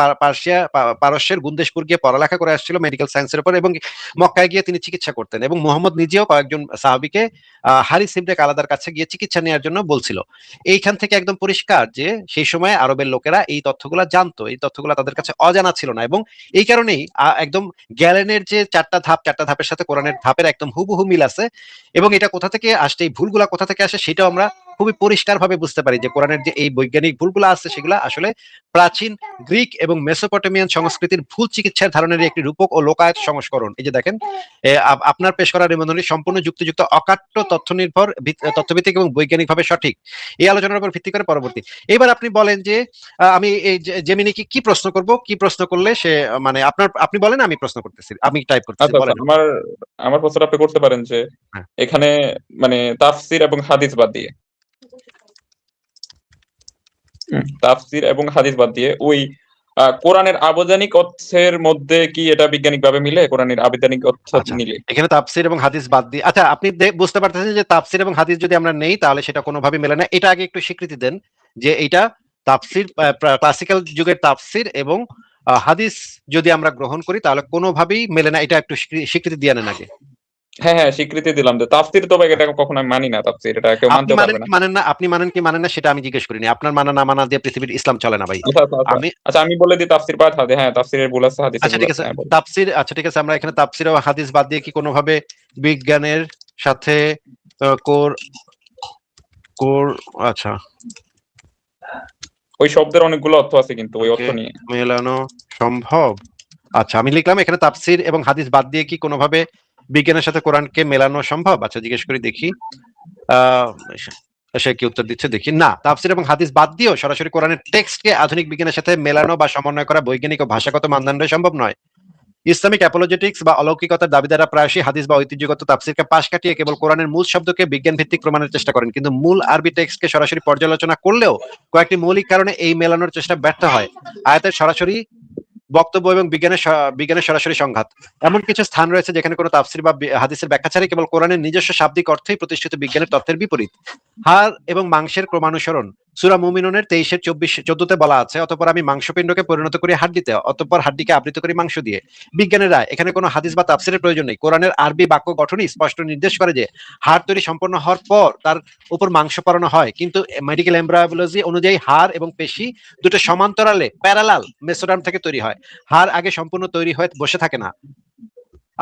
পারস্যের গুন্দেশপুর গিয়ে পড়ালেখা করে আসছিল মেডিকেল সায়েন্সের উপর, এবং মক্কায় গিয়ে তিনি চিকিৎসা করতেন, এবং মোহাম্মদ নিজেও কয়েকজন সাহাবীকে হারিস ইবনে কালাদার কাছে গিয়ে চিকিৎসা নেওয়ার জন্য বলছিল। এইখান থেকে একদম পরিষ্কার যে সেই সময় আরবের লোকেরা এই তথ্যগুলা জানতো, এই তথ্যগুলা তাদের কাছে অজানা ছিল না, এবং এই কারণেই একদম গ্যালেনের যে চারটা ধাপের সাথে কোরআনের ধাপের একদম হুবহু মিল আছে। এবং এটা কোথা থেকে আসছে, এই ভুলগুলা কোথা থেকে আসে, সেটাও আমরা খুবই পরিষ্কার ভাবে বুঝতে পারি যে কোরআনের যে এই বৈজ্ঞানিক ভুলগুলো আছে, সেগুলো আসলে প্রাচীন গ্রিক এবং মেসোপটেমিয়ান সংস্কৃতির ভুল চিকিৎসার ধারণের একটি রূপক ও লোকায়ত সংস্করণ। এই যে দেখেন, আপনার পেশ করা নিবন্ধনী সম্পূর্ণ যুক্তিযুক্ত, অকাট্য, তথ্যভিত্তিক এবং বৈজ্ঞানিকভাবে সঠিক। এই আলোচনার উপর ভিত্তি করে পরবর্তী। এবার আপনি বলেন যে আমি এই জেমিনিকে কি প্রশ্ন করব, কি প্রশ্ন করলে সে মানে আপনি বলেন, আমি প্রশ্ন করতেছি, আমি টাইপ করতেছি, আচ্ছা, আচ্ছা, বলেন। আমার প্রশ্নটা আপনি করতে পারেন যে হ্যাঁ। এখানে মানে তাফসির এবং হাদিস বাদ দিয়ে তাফসির এবং হাদিস বাদ দিয়ে ওই কোরআনের আবদানিক অর্থের মধ্যে কি এটা বিজ্ঞানিকভাবে মিলে? কোরআনের আবিধানিক অর্থ আচ্ছা, নিলে? এখানে তাফসির এবং হাদিস বাদ দিয়ে, আচ্ছা আপনি বুঝতে পারতেছেন যে তাফসির এবং হাদিস যদি আমরা নেই তাহলে সেটা কোনোভাবে মেলে না। এটা আগে একটু স্বীকৃতি দেন যে এইটা তাফসির, ক্লাসিক্যাল যুগের তাফসির এবং হাদিস যদি আমরা গ্রহণ করি তাহলে কোনোভাবেই মেলে না, এটা একটু স্বীকৃতি দিয়ে নেন আগে। হ্যাঁ হ্যাঁ স্বীকৃতি দিলাম যে তাফসীর, তবে এটা কখনো আমি মানি না, তাফসীর এটা কেউ আপনি মানতে মানেন পারবে কি না। মানেন না, আপনি মানেন কি মানেন না সেটা আমি জিজ্ঞেস করিনি। আপনার মানা না মানা দিয়ে পৃথিবীর ইসলাম চলে না ভাই। আচ্ছা আচ্ছা আচ্ছা আমি আচ্ছা, আমি বলে দিই তাফসীর বাদ হাদিস, হ্যাঁ তাফসীরের ভুল আছে, হাদিসের আচ্ছা ভুল ঠিক আছে, আছে, হ্যাঁ বল। তাফসীর আচ্ছা ঠিক আছে, আমরা এখানে তাফসীর ও হাদিস বাদ দিয়ে কি কোনোভাবে বিজ্ঞানের সাথে আহ, কোর কোর আচ্ছা ওই শব্দের অনেকগুলো অর্থ আছে কিন্তু ওই ওকে অর্থ নিয়ে। মেলানো সম্ভব? আচ্ছা আমি লিখলাম এখানে তাফসীর এবং হাদিস বাদ দিয়ে কি কোনোভাবে বিজ্ঞানের সাথে কোরআনকে মেলানো সম্ভব? আচ্ছা জিজ্ঞেস করি দেখি। আহ সে কি উত্তর দিচ্ছে দেখি। না, তাফসীর এবং হাদিস বাদ দিয়েও সরাসরি কোরআনের টেক্সটকে আধুনিক বিজ্ঞানের সাথে মেলানো বা সমন্বয় করা বৈজ্ঞানিক ও ভাষাগত মানদণ্ডে সম্ভব নয়। ইসলামিক অ্যাপোলজেটিক্স বা অলৌকিকতার দাবিদাররা প্রায়শই হাদিস বা ঐতিহ্যগত তাফসীরকে পাশ কাটিয়ে কেবল কোরআনের মূল শব্দকে বিজ্ঞান ভিত্তিক প্রমাণের চেষ্টা করেন, কিন্তু মূল আরবি টেক্সটকে সরাসরি পর্যালোচনা করলেও কয়েকটি মৌলিক কারণে এই মেলানোর চেষ্টা ব্যর্থ হয়। আয়াতের সরাসরি বক্তব্য এবং বিজ্ঞানের সরাসরি সংঘাত। এমন কিছু স্থান রয়েছে যেখানে কোনো তাফসীর বা হাদিসের ব্যাখ্যা ছাড়াই কেবল কোরআনের নিজস্ব শাব্দিক অর্থেই প্রতিষ্ঠিত বিজ্ঞানের তত্ত্বের বিপরীত। হাড় এবং মাংসের ক্রমানুসরণ সূরা মুমিনুনের 23-14 বলা আছে, অতঃপর আমি মাংসপিণ্ডকে পরিণত করি হাড্ডিতে, অতঃপর হাড্ডিকে আবৃত করি মাংস দিয়ে। বিজ্ঞানের রায়, এখানে কোনো হাদিস বা তাফসীরের প্রয়োজন নেই। কোরআনের আরবি বাক্য গঠনই স্পষ্ট নির্দেশ করে যে হাড় তৈরি সম্পন্ন হওয়ার পর তার উপর মাংস পরানো হয়, কিন্তু মেডিকেল এমব্রায়োলজি অনুযায়ী হাড় এবং পেশি দুটো সমান্তরালে প্যারালাল মেসোডার্ম থেকে তৈরি হয়। হাড় আগে সম্পূর্ণ তৈরি হয়ে বসে থাকে না।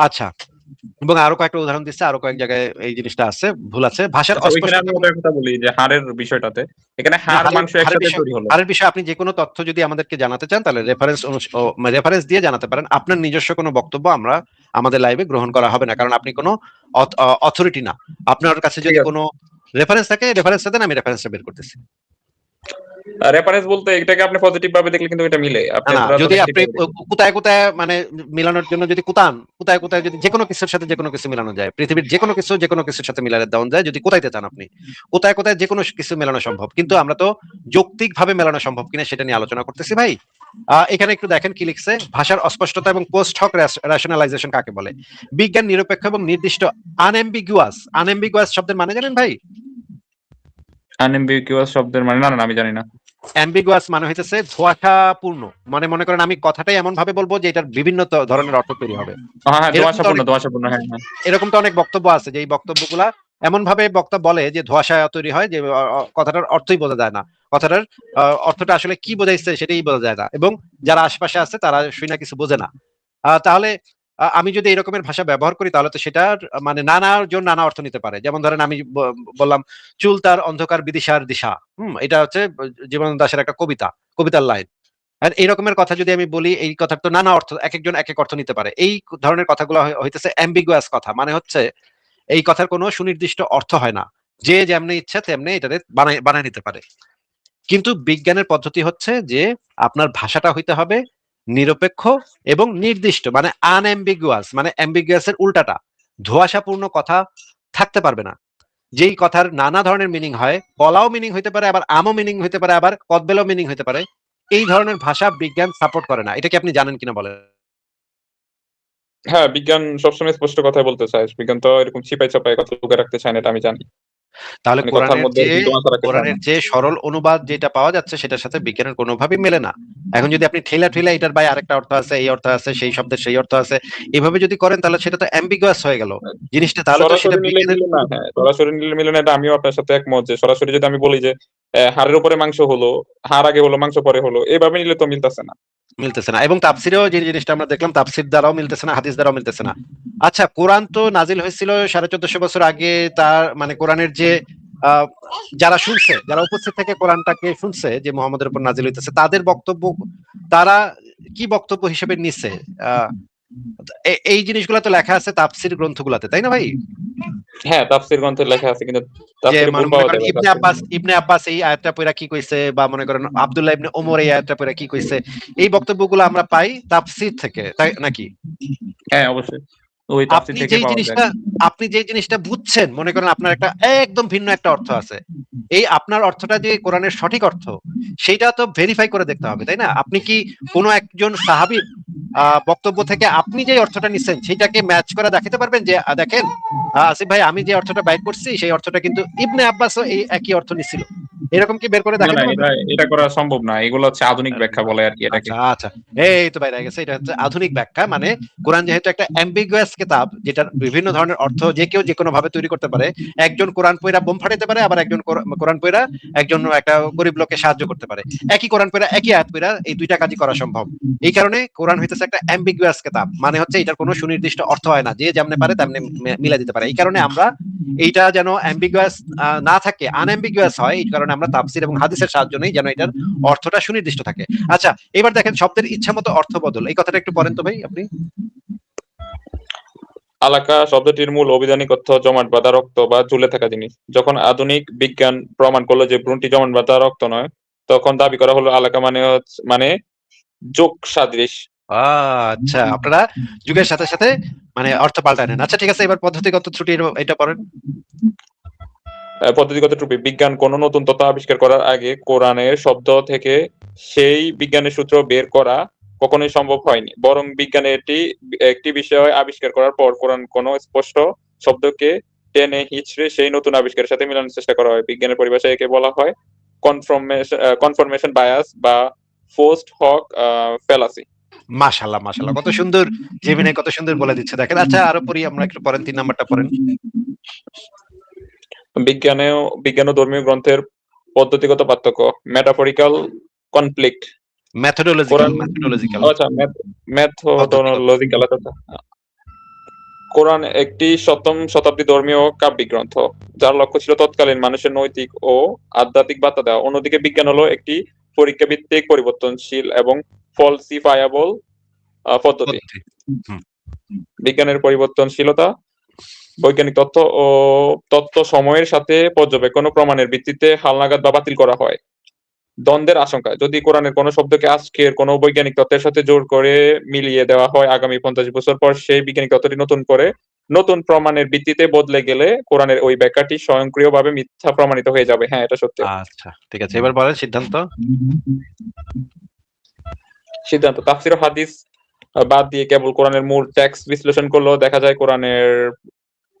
আচ্ছা, এবং আরো কয়েকটা উদাহরণ দিচ্ছে, আরো কয়েক জায়গায় এই জিনিসটা আছে, ভুল আছে। ভাষার আচ্ছা ওইখানে আমি অস্পষ্টতা। ওটার কথা বলি যে হাড়ের বিষয়টাতে, এখানে না, হাড় মাংস একসাথে তৈরি হলো। হারের বিষয়ে আপনি যে কোনো তথ্য যদি আমাদেরকে জানাতে চান তাহলে রেফারেন্স দিয়ে জানাতে পারেন। আপনার নিজস্ব কোনো বক্তব্য আমরা আমাদের লাইভে গ্রহণ করা হবে না, কারণ আপনি কোনো অথরিটি না। আপনার কাছে ঠিক যদি আছে, কোনো রেফারেন্স থাকে রেফারেন্সটা দেন, আমি রেফারেন্সটা বের করতেছি। রেফারেন্স বলতে এটাকে আপনি পজিটিভ ভাবে দেখলে কিন্তু এটা মিলে, না আপনি না, পুরো তো যদি নেগেটিভ আপনি ভাবে দেখলেন। কোথায় কোথায় মানে মিলানোর জন্য যদি কোথায় কোথায় যদি যে কোনো কিছুর সাথে যে কোনো কিছু মিলানো যায়, পৃথিবীর যে কোনো কিছুর সাথে মিলানো দেওয়া যায়, যদি কোথায়তে চান আপনি কোথায় কোথায় যে কোনো কিছু মেলানো সম্ভব, কিন্তু আমরা তো যৌক্তিক ভাবে মেলানো সম্ভব কিনা সেটা নিয়ে আলোচনা করতেছি ভাই। এখানে একটু দেখেন কি লিখছে। ভাষার অস্পষ্টতা এবং পোস্ট হক রেশনালাইজেশন কাকে বলে? বিজ্ঞান নিরপেক্ষ এবং নির্দিষ্ট। আনএম্বিগুয়াস শব্দের মানে জানেন ভাই? আনএম্বিগুয়াস শব্দের মানে না না না, আমি জানি না। অ্যাম্বিগুয়াস মানে হইতেছে ধোঁয়াশাপূর্ণ। মানে মনে করেন আমি কথাটাই এমন ভাবে বলবো যে এটার বিভিন্ন ধরনের অর্থ তৈরি হবে। হ্যাঁ হ্যাঁ, এরকম তো ধোঁয়াশাপূর্ণ অনেক ধোঁয়াশাপূর্ণ, হ্যাঁ হ্যাঁ। এরকম তো অনেক বক্তব্য আছে যে এই বক্তব্যগুলা এমন ভাবে বক্তা বলে যে ধোঁয়াশা তৈরি হয়, যে কথাটার অর্থই বোঝা যায় না। কথাটার অর্থটা আসলে কি বোঝাইছে সেটাই বোঝা যায় না, এবং যারা আশেপাশে আছে তারা শুনে কিছু বোঝে না। তাহলে আমি যদি এরকমের ভাষা ব্যবহার করি তাহলে তো সেটার মানে নানা জন নানা অর্থ নিতে পারে। যেমন ধরেন আমি বললাম চুল তার অন্ধকার বিদিশার দিশা। এটা হচ্ছে জীবনানন্দ দাশের একটা কবিতার লাইন। আর এই রকমের কথা যদি আমি বলি, এই কথার তো নানা অর্থ, এক একজন এক এক অর্থ নিতে পারে। এই ধরনের কথাগুলো হইতেছে অ্যাম্বিগুয়াস কথা। মানে হচ্ছে এই কথার কোনো সুনির্দিষ্ট অর্থ হয় না, যে যেমনি ইচ্ছা তেমনি এটাকে বানায় নিতে পারে। কিন্তু বিজ্ঞানের পদ্ধতি হচ্ছে যে আপনার ভাষাটা হইতে হবে নিরপেক্ষ এবং নির্দিষ্ট, মানে আনএম্বিগুয়াস। মানে অ্যাম্বিগুয়াস এর উল্টাটা, ধোঁয়াশাপূর্ণ কথা থাকতে পারবে না। যেই কথার নানা ধরনের মিনিং হয়, কলাও মিনিং হইতে পারে, আবার আমও মিনিং হইতে পারে, আবার কদবেলও মিনিং হইতে পারে। এই ধরনের ভাষা বিজ্ঞান সাপোর্ট করে না। এটা কি আপনি জানেন কিনা বলেন? হ্যাঁ, বিজ্ঞান সবসময় স্পষ্ট কথাই বলতে চায়, বিজ্ঞান তো এরকম ছিপাই চাপাই কথা লুকিয়ে রাখতে চায় না, এটা আমি জানি। তাহলে মানে কথার মধ্যে এরকম ধোঁয়াশা রাখতে চায় না। কোরআনের যে সরল অনুবাদ যেটা পাওয়া যাচ্ছে সেটার সাথে বিজ্ঞানের কোনোভাবেই মেলে না। এখন যদি আপনি ঠেলা ঠেলা এটার ভাই আরেকটা অর্থ আছে, এই অর্থ আছে, সেই শব্দের সেই অর্থ আছে, এভাবে যদি করেন তাহলে সেটা তো অ্যাম্বিগুয়াস হয়ে গেল জিনিসটা। তাহলে তো সেটা সরাসরি নিলে বিজ্ঞানের মিলে না, হ্যাঁ সরাসরি নিলে মিলে না, এটা আমিও আপনার সাথে একমত যে সরাসরি যদি আমি বলি যে হাড়ের উপরে মাংস হলো, হাড় আগে হলো মাংস পরে হলো, এভাবে নিলে তো মিলতেছে না। মিলতেছে না। এবং তাফসিরেও যে জিনিসটা আমরা দেখলাম, তাফসির দ্বারাও মিলতেছে না, হাদিস দ্বারাও মিলতেছে না। আচ্ছা, কোরআন তো নাজিল হয়েছিল 1450 বছর আগে। তার মানে কোরআনের যে আহ, যারা শুনছে, যারা উপস্থিত থেকে কোরআনটাকে শুনছে যে মুহাম্মদের উপর নাজিল হইতেছে, তাদের বক্তব্য তারা কি বক্তব্য হিসেবে নিচ্ছে? আহ এই জিনিসগুলো তো লেখা আছে তাফসির গ্রন্থগুলাতে, তাই না ভাই? হ্যাঁ তাফসীর গ্রন্থে লেখা আছে, কিন্তু যে তাফসীরে ভুল মনে পাওয়া করেন যায় ভাই ইবনে তাফসীরে। আব্বাস এই আয়াতটা পড়া কি কইছে, বা মনে করেন আব্দুল্লাহ ইবনে ওমর এই আয়াতটা পড়া কি কইছে, এই বক্তব্যগুলো আমরা পাই তাফসির থেকে, তাই নাকি? হ্যাঁ অবশ্যই, ওই তাফসীর থেকে পাওয়া যায়। আপনি যে জিনিসটা বুঝছেন, মনে করেন আপনার একটা একদম ভিন্ন একটা অর্থ আছে, এই আপনার অর্থটা যে কোরআনের সঠিক অর্থ সেইটা তো ভেরিফাই করে দেখতে হবে, তাই না? আপনি কি কোনো একজন সাহাবীর বক্তব্য থেকে আপনি যে অর্থটা নিচ্ছেন সেটাকে ম্যাচ করে দেখাতে পারবেন যে দেখেন আসিফ ভাই, আমি যে অর্থটা বাইর করছি সেই অর্থটা কিন্তু ইবনে আব্বাসও এই একই অর্থ নিছিল। এরকম কি বের করে না দেখাতে না, পারবেন? এটা করা সম্ভব না, এগুলো হচ্ছে আধুনিক ব্যাখ্যা বলে আর কি এটাকে। আচ্ছা আচ্ছা, এই তো বাইরে গেছে, এটা হচ্ছে আধুনিক ব্যাখ্যা। মানে কোরআন যেহেতু একটা অ্যাম্বিগুয়াস কিতাব, যেটার বিভিন্ন ধরনের অর্থ যে কেউ যে কোনো ভাবে তৈরি করতে পারে। একজন কোরআন পড়া বোম ফাটাতে পারে, আবার একজন কোরআন পড়া একজন একটা গরিব লোককে সাহায্য করতে পারে। একই কোরআন পড়া একই আয়াত পড়া এই দুইটা কাজই করা সম্ভব। এই কারণে কোরআন হইতেছে একটা অ্যাম্বিগুয়াস কিতাব, মানে হচ্ছে এটার কোনো সুনির্দিষ্ট অর্থ হয় না, যে যেমনি পারে তেমনি মিলা দিতে পারে। এই কারণে আমরা এইটা যেন অ্যাম্বিগুয়াস না থাকে, আনঅ্যাম্বিগুয়াস হয়, এই কারণে আমরা তাফসির এবং হাদিসের সাহায্য নেই, যেন এটার অর্থটা সুনির্দিষ্ট থাকে। আচ্ছা, এবার দেখেন শব্দের ইচ্ছা মতো অর্থ বদল, এই কথাটা একটু পড়েন তো ভাই আপনি। আলাকা শব্দটির মূল অভিধানিক অর্থ জমাট বাঁধা রক্ত বা ঝুলে থাকা জিনিস। যখন আধুনিক বিজ্ঞান প্রমাণ করলো যে ভ্রূণটি জমাট বাঁধা রক্ত নয়, তখন দাবি করা হলো আলাকা মানে যোগ সাদৃশ। আচ্ছা, আপনারা যুগের সাথে সাথে মানে অর্থ পাল্টায় নেন। আচ্ছা ঠিক আছে, এবার পদ্ধতিগত ত্রুটি এটা পড়েন। পদ্ধতিগত ত্রুটি: বিজ্ঞান কোনো নতুন তথ্য আবিষ্কার করার আগে কোরআনের শব্দ থেকে সেই বিজ্ঞানের সূত্র বের করা কখনোই সম্ভব হয়নি, বরং বিজ্ঞানে একটি বিষয় আবিষ্কার করার পর কোরআন কোনো স্পষ্ট শব্দকে টেনে হিচড়ে সেই নতুন আবিষ্কারের সাথে মেলানোর চেষ্টা করা হয়। বিজ্ঞানের পরিভাষায় একে বলা হয় কনফার্মেশন বায়াস বা পোস্ট হক ফ্যালাসি। মাশাল্লাহ মাশাল্লাহ, কত সুন্দর, জেমিনে কত সুন্দর বলে দিচ্ছে দেখেন। আচ্ছা আরো পড়ি আমরা, একটু পড়েন, 3 নাম্বারটা পড়েন। বিজ্ঞান ও ধর্মীয় গ্রন্থের পদ্ধতিগত পার্থক্য: মেটাফরিক্যাল কনফ্লিক্ট। মেথোডোলজিক্যাল, কোরআন মেথোডোলজিক্যাল আচ্ছা পদ্ধতিগত। মেথোডোলজিক্যাল আচ্ছা। কোরআন একটি 7ম শতাব্দী ধর্মীয় কাব্যিক গ্রন্থ, যার লক্ষ্য ছিল তৎকালীন মানুষের নৈতিক ও আধ্যাত্মিক বার্তা দেওয়া। অন্যদিকে বিজ্ঞান হলো একটি পরীক্ষা ভিত্তিক, পরিবর্তনশীল এবং ফলসিফায়াবল পদ্ধতি। পদ্ধতি। হুম। বিজ্ঞানের পরিবর্তনশীলতা: বৈজ্ঞানিক তথ্য সময়ের সাথে পর্যবেক্ষণ ও প্রমাণের ভিত্তিতে হালনাগাদ বা বাতিল করা হয়। দ্বন্দ্বের আশঙ্কা: যদি কোরআনের কোনো শব্দকে আজকের কোনো বৈজ্ঞানিক তত্ত্বের সাথে জোর করে মিলিয়ে দেওয়া হয়, আগামী 50 বছর পর সেই বৈজ্ঞানিক তত্ত্বটি নতুন প্রমাণের ভিত্তিতে বদলে গেলে কোরআনের ওই ব্যাখ্যাটি স্বয়ংক্রিয়ভাবে মিথ্যা প্রমাণিত হয়ে যাবে। হ্যাঁ, এটা সত্য। আচ্ছা ঠিক আছে, এবার বলেন সিদ্ধান্ত। সিদ্ধান্ত: তাফসীর ও হাদিস বাদ দিয়ে কেবল কোরআনের মূল টেক্সট বিশ্লেষণ করলেও দেখা যায় কোরআনের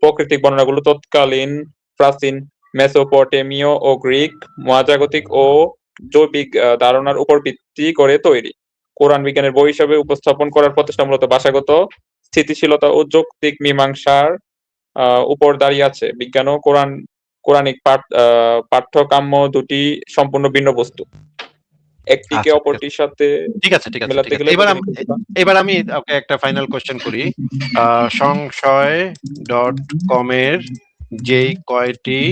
প্রাকৃতিক বর্ণনাগুলো তৎকালীন প্রাচীন মেসোপটেমীয় ও গ্রিক মহাজাগতিক ও জৈবিক ধারণার উপর ভিত্তি করে তৈরি। কোরআন বিজ্ঞানের বই হিসেবে উপস্থাপন করার প্রচেষ্টা মূলত ভাষাগত স্থিতিশীলতা ও যৌক্তিক মীমাংসার উপর দাঁড়িয়ে আছে। বিজ্ঞান ও কোরআনিক পাঠ্যকাম্য দুটি সম্পূর্ণ ভিন্ন বস্তু, একটিকে আচ্ছা অপরটির সাথে ঠিক আছে ঠিক আছে ঠিক মেলাতে আছে, গেলে এবার আমি ওকে একটা ফাইনাল কোশ্চেন করি। সংশয় ডট কমের যেই কয়টি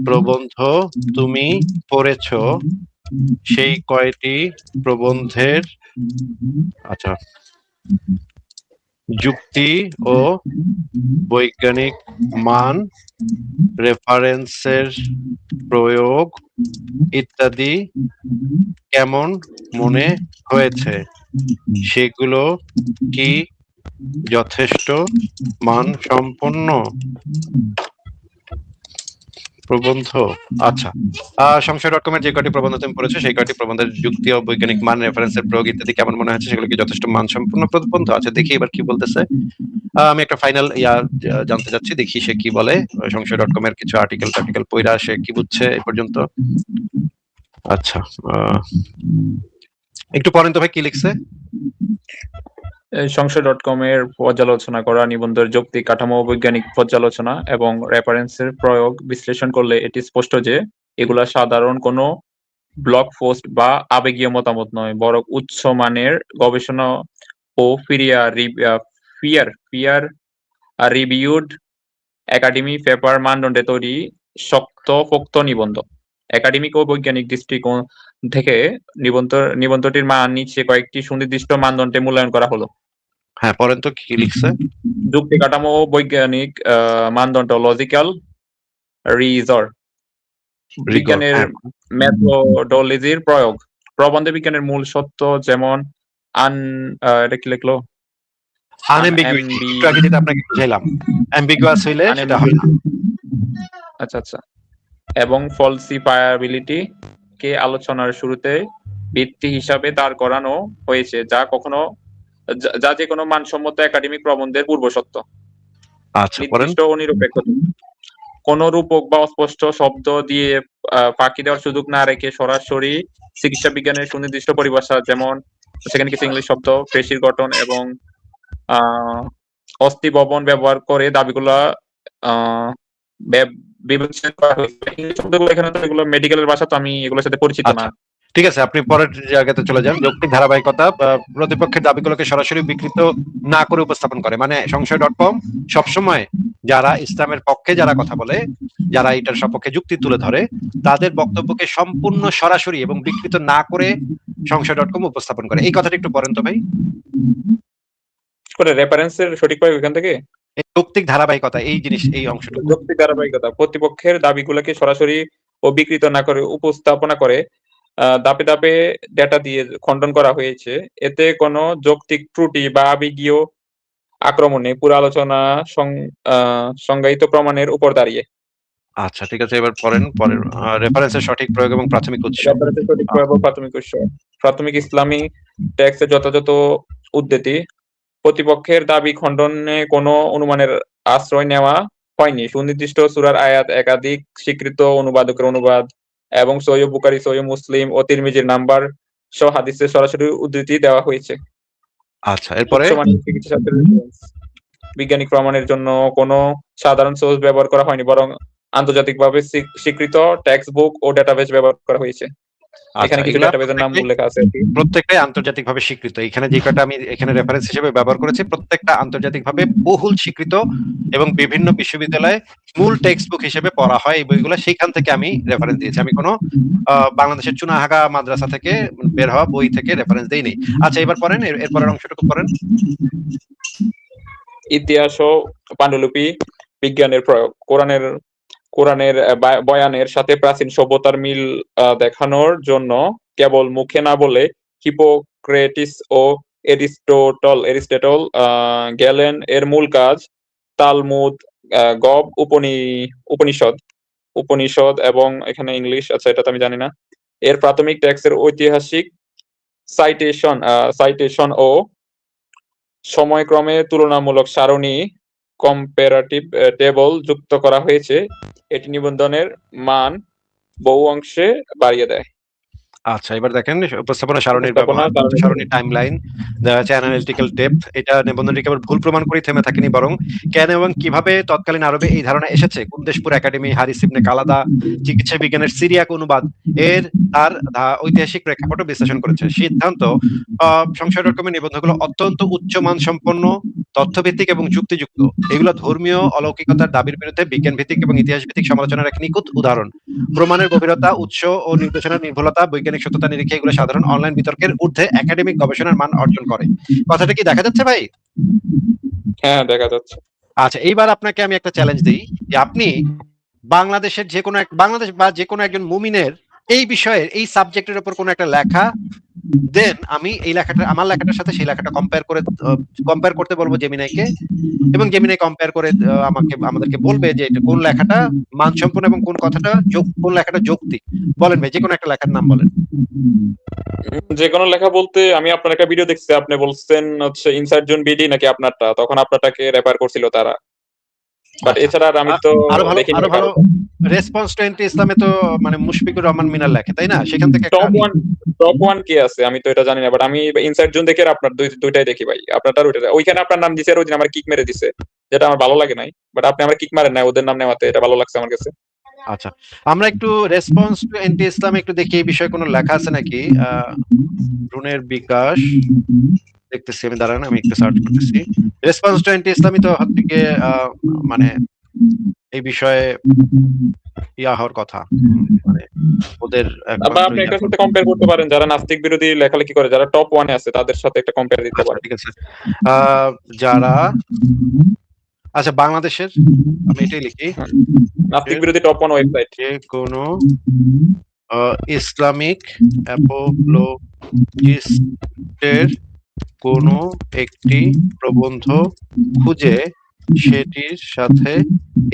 প্রবন্ধ তুমি পড়েছো, সেই কয়টি প্রবন্ধের আচ্ছা যুক্তি ও বৈজ্ঞানিক মান, রেফারেন্সের প্রয়োগ ইত্যাদি কেমন মনে হয়েছে? সেগুলো কি যথেষ্ট মানসম্পন্ন প্রবন্ধ? আচ্ছা, সংশয় ডট কমের যে কয়টি প্রবন্ধ তুমি পড়েছো, সেই কয়টি প্রবন্ধের যুক্তি ও বৈজ্ঞানিক মান, রেফারেন্সের প্রয়োগ ইত্যাদি কেমন মনে হচ্ছে, সেগুলো কি যথেষ্ট মানসম্পন্ন প্রবন্ধ? আচ্ছা দেখি এবার কি বলতেছে। আমি একটা ফাইনাল জানতে চাচ্ছি, দেখি সে কি বলে। সংশয় ডট কমের কিছু আর্টিকেল পড়া সে কি বুঝছে এই পর্যন্ত। আচ্ছা একটু পড়েন তো ভাই, কি লিখছে। সংশয় ডট কম এর পর্যালোচনা করা নিবন্ধের যৌক্তিক কাঠামো, বৈজ্ঞানিক পর্যালোচনা এবং রেফারেন্সের প্রয়োগ বিশ্লেষণ করলে এটি স্পষ্ট যে এগুলা সাধারণ কোনো ব্লগ পোস্ট বা আবেগীয় মতামত নয়, বরং উচ্চ মানের গবেষণা ও পিয়ার রিভিউড একাডেমি পেপার মানদণ্ডে তৈরি শক্তপোক্ত নিবন্ধ। একাডেমিক ও বৈজ্ঞানিক দৃষ্টিকোণ থেকে নিবন্ধটির মান নিচে কয়েকটি সুনির্দিষ্ট মানদণ্ডে মূল্যায়ন করা হলো। হ্যাঁ পড়েন তো কি লিখছে। যুক্তি কাঠামো ও বৈজ্ঞানিক মানদণ্ড: লজিক্যাল রিজর। বিজ্ঞানের মেথোডোলজির প্রয়োগ: প্রবন্ধে বিজ্ঞানের মূল সত্য যেমন এটা কি লিখলো, আনএম্বিগুইটি, একটু আগে যেটা আপনাকে বুঝাইলাম, অ্যাম্বিগুয়াস হইলে সেটা হয় না। আচ্ছা আচ্ছা, এবং ফলসিফায়াবিলিটি কে আলোচনার শুরুতে ভিত্তি হিসাবে দাঁড় করানো হয়েছে, যা যে কোনো মানসম্মত একাডেমিক প্রবন্ধের পূর্বশর্ত। আচ্ছা পড়েন। নির্দিষ্ট ও নিরপেক্ষ: কোন রূপক বা অস্পষ্ট শব্দ দিয়ে ফাঁকি দেওয়ার সুযোগ না রেখে সরাসরি চিকিৎসা বিজ্ঞানের সুনির্দিষ্ট পরিভাষা, যেমন সেখানে কিছু ইংলিশ শব্দ, পেশির গঠন এবং আহ অস্থি ভবন ব্যবহার করে দাবিগুলা আহ বিবেচনা করা হয়েছে। ইংলিশ শব্দগুলো এখানে তো এগুলো মেডিকেলের ভাষা, তো আমি এগুলোর সাথে পরিচিত না। আচ্ছা, ঠিক আছে, আপনি পরের জায়গাতে চলে যান। যৌক্তিক ধারাবাহিকতা প্রতিপক্ষের দাবিগুলোকে সরাসরি বিকৃত না করে উপস্থাপন করে, মানে সংশয়.com সবসময় যারা ইসলামের পক্ষে যারা কথা বলে, যারা এটার সপক্ষে যুক্তি তুলে ধরে, তাদের বক্তব্যকে সম্পূর্ণ সরাসরি এবং বিকৃত না করে সংশয়.com উপস্থাপন করে। এই কথাটা একটু বলেন তো ভাই। করে রেফারেন্সের সঠিক পাই ওইখান থেকে। এই যৌক্তিক ধারাবাহিকতা, এই জিনিস, এই অংশটুকু। যৌক্তিক ধারাবাহিকতা প্রতিপক্ষের দাবিগুলোকে সরাসরি ও বিকৃত না করে উপস্থাপনা করে ধাপে ধাপে ডেটা দিয়ে খণ্ডন করা হয়েছে। এতে কোনো যৌক্তিক ত্রুটি বা আবেগীয় আক্রমণ নেই। পুরো আলোচনা সংজ্ঞায়িত প্রমাণের উপর দাঁড়িয়ে। আচ্ছা, ঠিক আছে, এবার পরের রেফারেন্সের সঠিক প্রয়োগ এবং প্রাথমিক উৎস। রেফারেন্সের সঠিক প্রয়োগ ও প্রাথমিক উৎস। প্রাথমিক ইসলামী টেক্সটের যথাযথ উদ্ধৃতি। প্রতিপক্ষের দাবি খণ্ডনে কোনো অনুমানের আশ্রয় নেওয়া হয়নি। সুনির্দিষ্ট সূরার আয়াত, একাধিক স্বীকৃত অনুবাদকের অনুবাদ এবং সহিহ বুখারী, সহিহ মুসলিম ও তিরমিজির নাম্বার সহ হাদিসের সরাসরি উদ্ধৃতি দেওয়া হয়েছে। আচ্ছা, এরপরে উচ্চমানের চিকিৎসা শাস্ত্রের রেফারেন্স। বৈজ্ঞানিক প্রমাণের জন্য কোনো সাধারণ সোর্স ব্যবহার করা হয়নি, বরং আন্তর্জাতিকভাবে স্বীকৃত টেক্সট বুক ও ডেটাবেস ব্যবহার করা হয়েছে। আচ্ছা, এখানে কিছু এগুলা ডেটাবেসের নাম উল্লেখ আছে। প্রত্যেকটাই আন্তর্জাতিকভাবে স্বীকৃত। এখানে যে কটা আমি এখানে রেফারেন্স হিসেবে ব্যবহার করেছি, প্রত্যেকটা আন্তর্জাতিকভাবে বহুল স্বীকৃত এবং বিভিন্ন বিশ্ববিদ্যালয়ে মূল টেক্সট বুক হিসেবে পড়া হয় এই বইগুলো। সেইখান থেকে আমি রেফারেন্স দিয়েছি। আমি কোনো বাংলাদেশের চুনাহাগা মাদ্রাসা থেকে বের হওয়া বই থেকে রেফারেন্স দেইনি। আচ্ছা, এবার পড়েন, এরপরের অংশটুকু পড়েন। ইতিহাস ও পান্ডুলিপি বিজ্ঞানের প্রয়োগ। কোরআনের বয়ানের সাথে প্রাচীন সভ্যতার মিল দেখানোর জন্য কেবল মুখে না বলে হিপোক্রেটিস ও এরিস্টটল গেলেন এর মূল কাজ তালমুদ, গব, উপনিষদ এবং এখানে ইংলিশ আছে, এটা তো আমি জানি না। এর প্রাথমিক টেক্সটের ঐতিহাসিক সাইটেশন ও সময়ক্রমে তুলনামূলক সারণী কম্পারেটিভ টেবল যুক্ত করা হয়েছে। এটি নিবন্ধনের মান বহু অংশে বাড়িয়ে দেয়। আচ্ছা, এবার দেখেন উপস্থাপনা সারণীর ব্যবহার, সারণী টাইমলাইন দেওয়া আছে, অ্যানালিটিক্যাল ডেপথ। এটা নিবন্ধনটি কেবল ভুল প্রমাণ করে থেমে থাকেনি, বরং কেন এবং কিভাবে তৎকালীন আরবে এই ধারণা এসেছে, কুন্দেশপুর একাডেমি, হারিস ইবনে কালাদা, চিকিৎসা বিজ্ঞানের সিরিয়াক অনুবাদ এর তার ঐতিহাসিক প্রেক্ষাপট বিশ্লেষণ করেছে। সিদ্ধান্ত সংশয়.com-এর নিবন্ধগুলো অত্যন্ত উচ্চমান সম্পন্ন, তথ্যভিত্তিক এবং যুক্তিযুক্ত। এগুলো ধর্মীয় অলৌকিকতার দাবির বিরুদ্ধে বিজ্ঞান ভিত্তিক এবং ইতিহাস ভিত্তিক সমালোচনার এক নিখুঁত উদাহরণ। প্রমাণের গভীরতা, উৎস ও নির্দেশনার নির্ভুলতা, বৈজ্ঞানিক সত্যতা নিরীক্ষে এগুলো সাধারণ অনলাইন বিতর্কের ঊর্ধ্বে একাডেমিক গবেষণার মান অর্জন করে। কথাটা কি দেখা যাচ্ছে ভাই? হ্যাঁ, দেখা যাচ্ছে। আচ্ছা, এইবার আপনাকে আমি একটা চ্যালেঞ্জ দিই যে আপনি বাংলাদেশের যে কোনো বাংলাদেশ বা যে কোনো একজন মুমিনের এই বিষয়ে, এই সাবজেক্টের উপর কোনো একটা লেখা দেন, আমি এই লেখাটা, আমার লেখাটার সাথে সেই লেখাটা কম্পেয়ার করতে বলবো জেমিনাইকে, এবং জেমিনাই কম্পেয়ার করে আমাদেরকে বলবে যে এটা কোন লেখাটা মানসম্পন্ন এবং কোন লেখাটা যৌক্তিক। বলেন ভাই, যে কোনো একটা লেখার নাম বলেন। যে কোনো লেখা বলতে আমি আপনার একটা ভিডিও দেখছি, আপনি বলছেন হচ্ছে ইনসাইড জোন বিডি নাকি আপনারটা, তখন আপনারটাকে রেফার করছিল তারা। বাট এছাড়া আর আমি তো দেখিনি। আরো ভালো রেসপন্স টু এন্টি ইসলামে তো মানে মুশফিকুর রহমান মিনার লেখে, তাই না? সেখান থেকে টপ ওয়ান কি আছে আমি তো এটা জানি না, বাট আমি ইনসাইড জোন দেখে আপনার দুইটাই দেখি ভাই। আপনারটার ওইটা, ওইখানে আপনার নাম দিছে আর ওইদিন আমার কিক মেরে দিছে, যেটা আমার ভালো লাগে নাই। বাট আপনি আমার কিক মারেন নাই, ওদের নাম নেওয়াতে এটা ভালো লাগছে আমার কাছে। আচ্ছা, আমরা একটু রেসপন্স টু এন্টি ইসলাম একটু দেখি এই বিষয়ে কোনো লেখা আছে নাকি। ভ্রূণের বিকাশ দেখতেছি আমি, দাঁড়ান আমি একটু সার্চ করতেছি। রেসপন্স টু এন্টি ইসলামই তো হচ্ছে মানে এই বিষয়ে হওয়ার কথা, মানে ওদের আপনি একটা সাথে কম্পেয়ার করতে পারেন, যারা নাস্তিক বিরোধী লেখালেখি করে, যারা টপ ওয়ানে আছে তাদের সাথে একটা কম্পেয়ার দিতে পারেন। ঠিক আছে, যারা, আচ্ছা বাংলাদেশের, আমি এটাই লিখি, নাস্তিক বিরোধী টপ ওয়ান ওয়েবসাইট। যে কোনো ইসলামিক অ্যাপোলোজিস্টের কোনো একটি প্রবন্ধ খুঁজে সেটির সাথে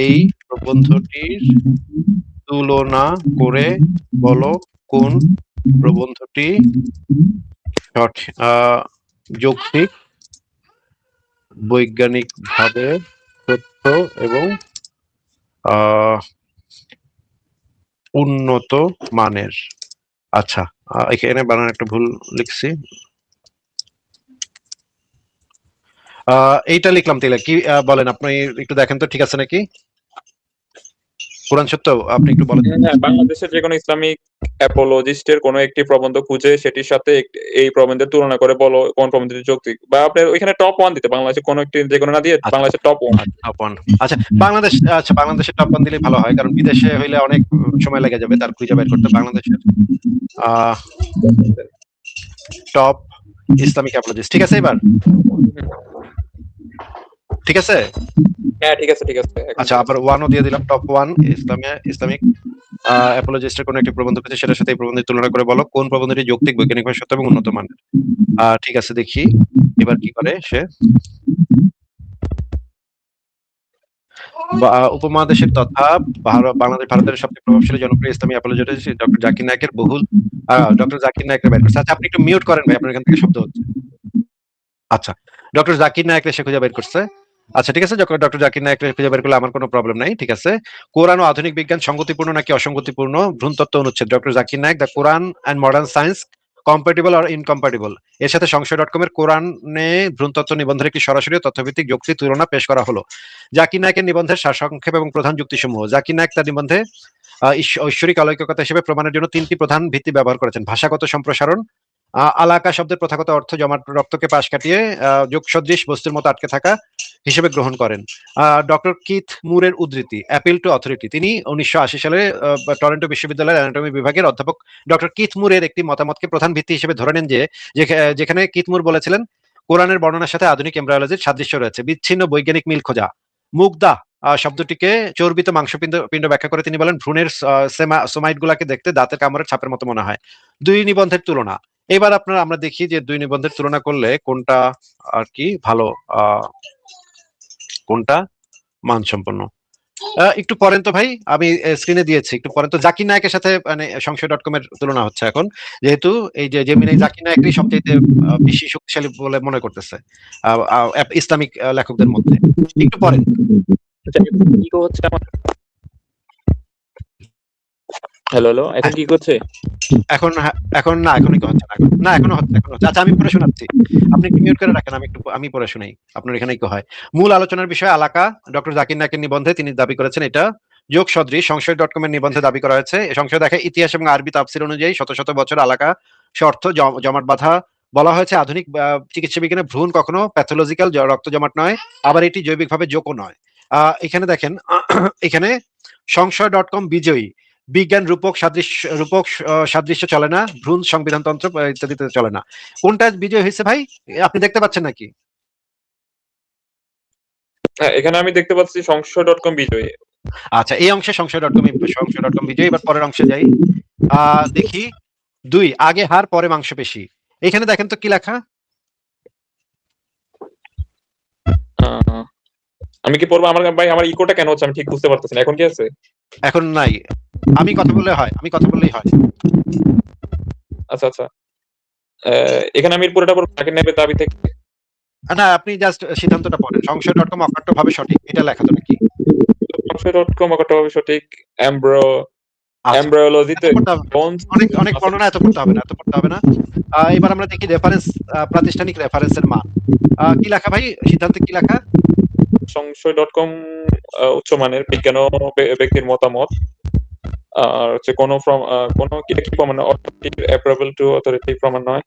এই প্রবন্ধটির তুলনা করে বলো কোন প্রবন্ধটি যৌক্তিক, বৈজ্ঞানিকভাবে সত্য এবং উন্নত মানের। আচ্ছা, এখানে বানান একটা ভুল লিখছি। এইটা লিখলাম তাহলে কি বলেন আপনি, একটু দেখেন তো ঠিক আছে নাকি? কোরআন সত্য, আপনি একটু বলেন। হ্যাঁ, বাংলাদেশের যেকোনো ইসলামিক অ্যাপোলজিস্টের কোনো একটি প্রবন্ধ খুঁজে সেটির সাথে এই প্রবন্ধের তুলনা করে বলো কোন প্রবন্ধটি যৌক্তিক, বা আপনার ওইখানে টপ 1 দিতে, বাংলাদেশের কোনো একটি যেকোনো না দিয়ে আচ্ছা, বাংলাদেশের টপ 1। Top one. আচ্ছা, বাংলাদেশের টপ ওয়ান দিলেই ভালো হয়, কারণ বিদেশে হইলে অনেক সময় লেগে যাবে তার খুঁজে বের করতে। বাংলাদেশের টপ ইসলামিক অ্যাপোলজিস্ট, ঠিক আছে এবার? ঠিক আছে। হ্যাঁ, ঠিক আছে, ঠিক আছে, এখন আচ্ছা, ঠিক আছে। আবার ওয়ানও দিয়ে দিলাম, টপ ওয়ান ইসলামিক অ্যাপোলজিস্টের কোন একটি প্রবন্ধ পেয়েছে, সেটার সাথে এই প্রবন্ধের তুলনা করে বলো কোন প্রবন্ধটি যৌক্তিক, বৈজ্ঞানিকভাবে সত্য এবং উন্নত মানের। ঠিক আছে, দেখি এবার কি করে সে। উপমহাদেশের তথা ভারতের সবচেয়ে প্রভাবশালী জনপ্রিয় ইসলামী apologist doctor Zakir নায়েকের doctor Zakir নায়েকের বের করছে। আচ্ছা, আপনি একটু মিউট করেন ভাই, আপনার এখান থেকে শব্দ হচ্ছে। আচ্ছা, ডক্টর জাকির নায়েক সে খুঁজে বের করছে। আচ্ছা, ঠিক আছে, ডক্টর জাকির নায়েক খুঁজে বের করলে আমার কোনো প্রবলেম নাই, ঠিক আছে। কোরআন ও আধুনিক বিজ্ঞান সঙ্গতিপূর্ণ নাকি অসঙ্গতিপূর্ণ, ভ্রূণতত্ত্ব অনুচ্ছেদ, doctor Zakir Naik, the Quran and modern science, compatible or incompatible. এর সাথে সংশয়.com এর কোরআনে ভ্রূণতত্ত্ব নিবন্ধের একটি সরাসরি তথ্যভিত্তিক যুক্তি তুলনা পেশ করা হলো। জাকির নায়েকের নিবন্ধের সারসংক্ষেপ এবং প্রধান যুক্তিসমূহ। জাকির নায়েক তার নিবন্ধে ঐশ্বরিক অলৌকিকতা হিসেবে প্রমাণের জন্য 3টি প্রধান ভিত্তি ব্যবহার করেছেন। ভাষাগত সম্প্রসারণ, আলাকা শব্দের প্রথাগত অর্থ জমাট রক্তকে পাশ কাটিয়ে যোগ সদৃশ বস্তুর মতো আটকে থাকা হিসেবে গ্রহণ করেন। ডক্টর কিথ মুরের উদ্ধৃতি, অ্যাপিল টু অথরিটি। তিনি 1980 সালে টরন্টো বিশ্ববিদ্যালয়ের অ্যানাটমি বিভাগের অধ্যাপক ডক্টর কিথ মুরের একটি মতামতকে প্রধান ভিত্তি হিসেবে ধরে নেন, যেখানে কিথ মুর বলেছিলেন কোরআনের বর্ণনার সাথে আধুনিক এমব্রায়োলজির সাদৃশ্য রয়েছে। বিচ্ছিন্ন বৈজ্ঞানিক মিল খোঁজা। মুগদা শব্দটিকে চর্বিত মাংসপিণ্ড ব্যাখ্যা করে তিনি বলেন ভ্রূণের সোমাইট গুলাকে দেখতে দাঁতের কামড়ের ছাপের মতো মনে হয়। দুই নিবন্ধের তুলনা। এবার আমরা দেখি যে দুই নিবন্ধের তুলনা করলে কোনটা আর কি ভালো, কোনটা মানসম্পন্ন। একটু পরেন তো ভাই, আমি স্ক্রিনে দিয়েছি, একটু পরেন তো। জাকির নায়কের সাথে মানে সংশয়.com এর তুলনা হচ্ছে এখন, যেহেতু এই যে জেমিনাই জাকির নায়কই সবচেয়ে বেশি শক্তিশালী বলে মনে করতেছে ইসলামিক লেখকদের মধ্যে। একটু পরেন। আচ্ছা, কি হচ্ছে আমার? হ্যালো, হ্যালো, এখন কি করছে? এখন না, এখনই কি হচ্ছে না, এখনো হচ্ছে। আচ্ছা, আমি পড়ে শোনাচ্ছি, আপনি একটু মিউট করে রাখেন, আমি পড়ে শোনাই, আপনার এখানে কি হয়। মূল আলোচনার বিষয় আলাকা। ডক্টর জাকির নায়েকের নিবন্ধে তিনি দাবি করেছেন এটা যোগ সদৃশ। সংশয়.com এর নিবন্ধে দাবি করা হয়েছে এই সংশয় দেখে ইতিহাস এবং আরবি তাফসির অনুযায়ী শত শত বছর আলাকা সে অর্থ জমাট বাঁধা। বলা হয়েছে আধুনিক চিকিৎসা বিজ্ঞানে ভ্রূণ কখনো প্যাথোলজিক্যাল রক্ত জমাট নয়, আবার এটি জৈবিকভাবে যোগও নয়। এখানে দেখেন এখানে সংশয়.com বিজয়ী, বিজ্ঞান রূপক সাদৃশ্য চলে না, ভ্রূণ সংবিধানতন্ত্র ইত্যাদিতে চলে না। কোনটা বিজয় হয়েছে ভাই, আপনি দেখতে পাচ্ছেন নাকি? হ্যাঁ, এখানে আমি দেখতে পাচ্ছি সংশয়.com বিজয়ী। আচ্ছা, এই অংশে সংশয়.com বিজয়ী। এবার পরের অংশে যাই, দেখি 2 আগে হাড় পরে মাংসপেশি। এখানে দেখেন তো কি লেখা। আমি কি পড়বো? আমার ভাই, আমার ইকোটা কেন হচ্ছে আমি ঠিক বুঝতে পারতেছি না। এখন কি আছে? এখন নাই, আমি কথা বললেই হয়। আচ্ছা, আচ্ছা। এখানে আমি পুরোটা পড়বো জাকির নায়েকের দাবি থেকে। না, আপনি জাস্ট সিদ্ধান্তটা পড়েন। সংশয়.com অকাট্যভাবে সঠিক, এটা লেখা তো নাকি? সংশয়.com অকাট্যভাবে সঠিক। আচ্ছা, এমব্রায়োলজিতে অনেক বর্ণনা এত পড়তে হবে না। এবার আমরা দেখি রেফারেন্স, প্রাতিষ্ঠানিক রেফারেন্সের মান। কি লেখা ভাই, সিদ্ধান্তে কি লেখা? সংশয়.com উচ্চমানের বিজ্ঞান ও ব্যক্তির মতামত। আর হচ্ছে কোনো কি প্রমাণ নয়, অ্যাপ্রুভেবল টু অথরিটি প্রমাণ নয়।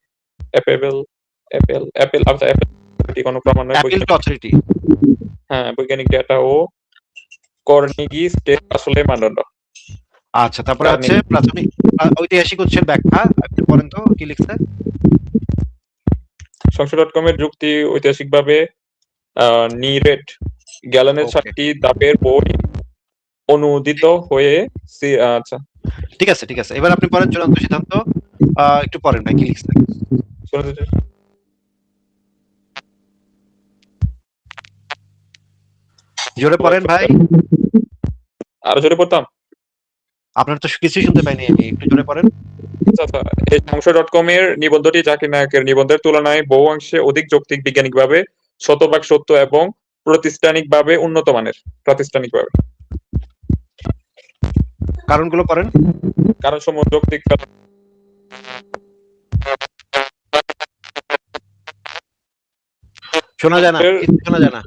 কোনো প্রমাণ নয়। হ্যাঁ, বৈজ্ঞানিক ডেটা ও কর্নিগি স্টেট আসলে মানদণ্ড। আচ্ছা, তারপরে আছে প্রাথমিক ঐতিহাসিক উৎসের ব্যাখ্যা। একটু পড়েন তো কি লিখছে। সংশয়.com এর যুক্তি ঐতিহাসিকভাবে নিরেট গ্যালনের 7টি দাপের বই অনুদিত হয়ে। আচ্ছা, ঠিক আছে। এবার আপনি পড়েন চূড়ান্ত সিদ্ধান্ত। একটু পড়েন ভাই, কি লিখছে। জোরে পড়েন ভাই। আরো জোরে পড়তাম? আপনার তো কিছুই শুনতে পাইনি আমি, একটু জোরে পড়েন। আচ্ছা, এই সংশয়.com এর নিবন্ধটি জাকির নায়েকের নিবন্ধের তুলনায় বহু অংশে অধিক যৌক্তিক, বিজ্ঞানিকভাবে শতভাগ সত্য এবং প্রাতিষ্ঠানিকভাবে উন্নত মানের। কারণগুলো পড়েন। কারণ সমূহ যৌক্তিক শোনা যায় না, কিছু শোনা যায় না।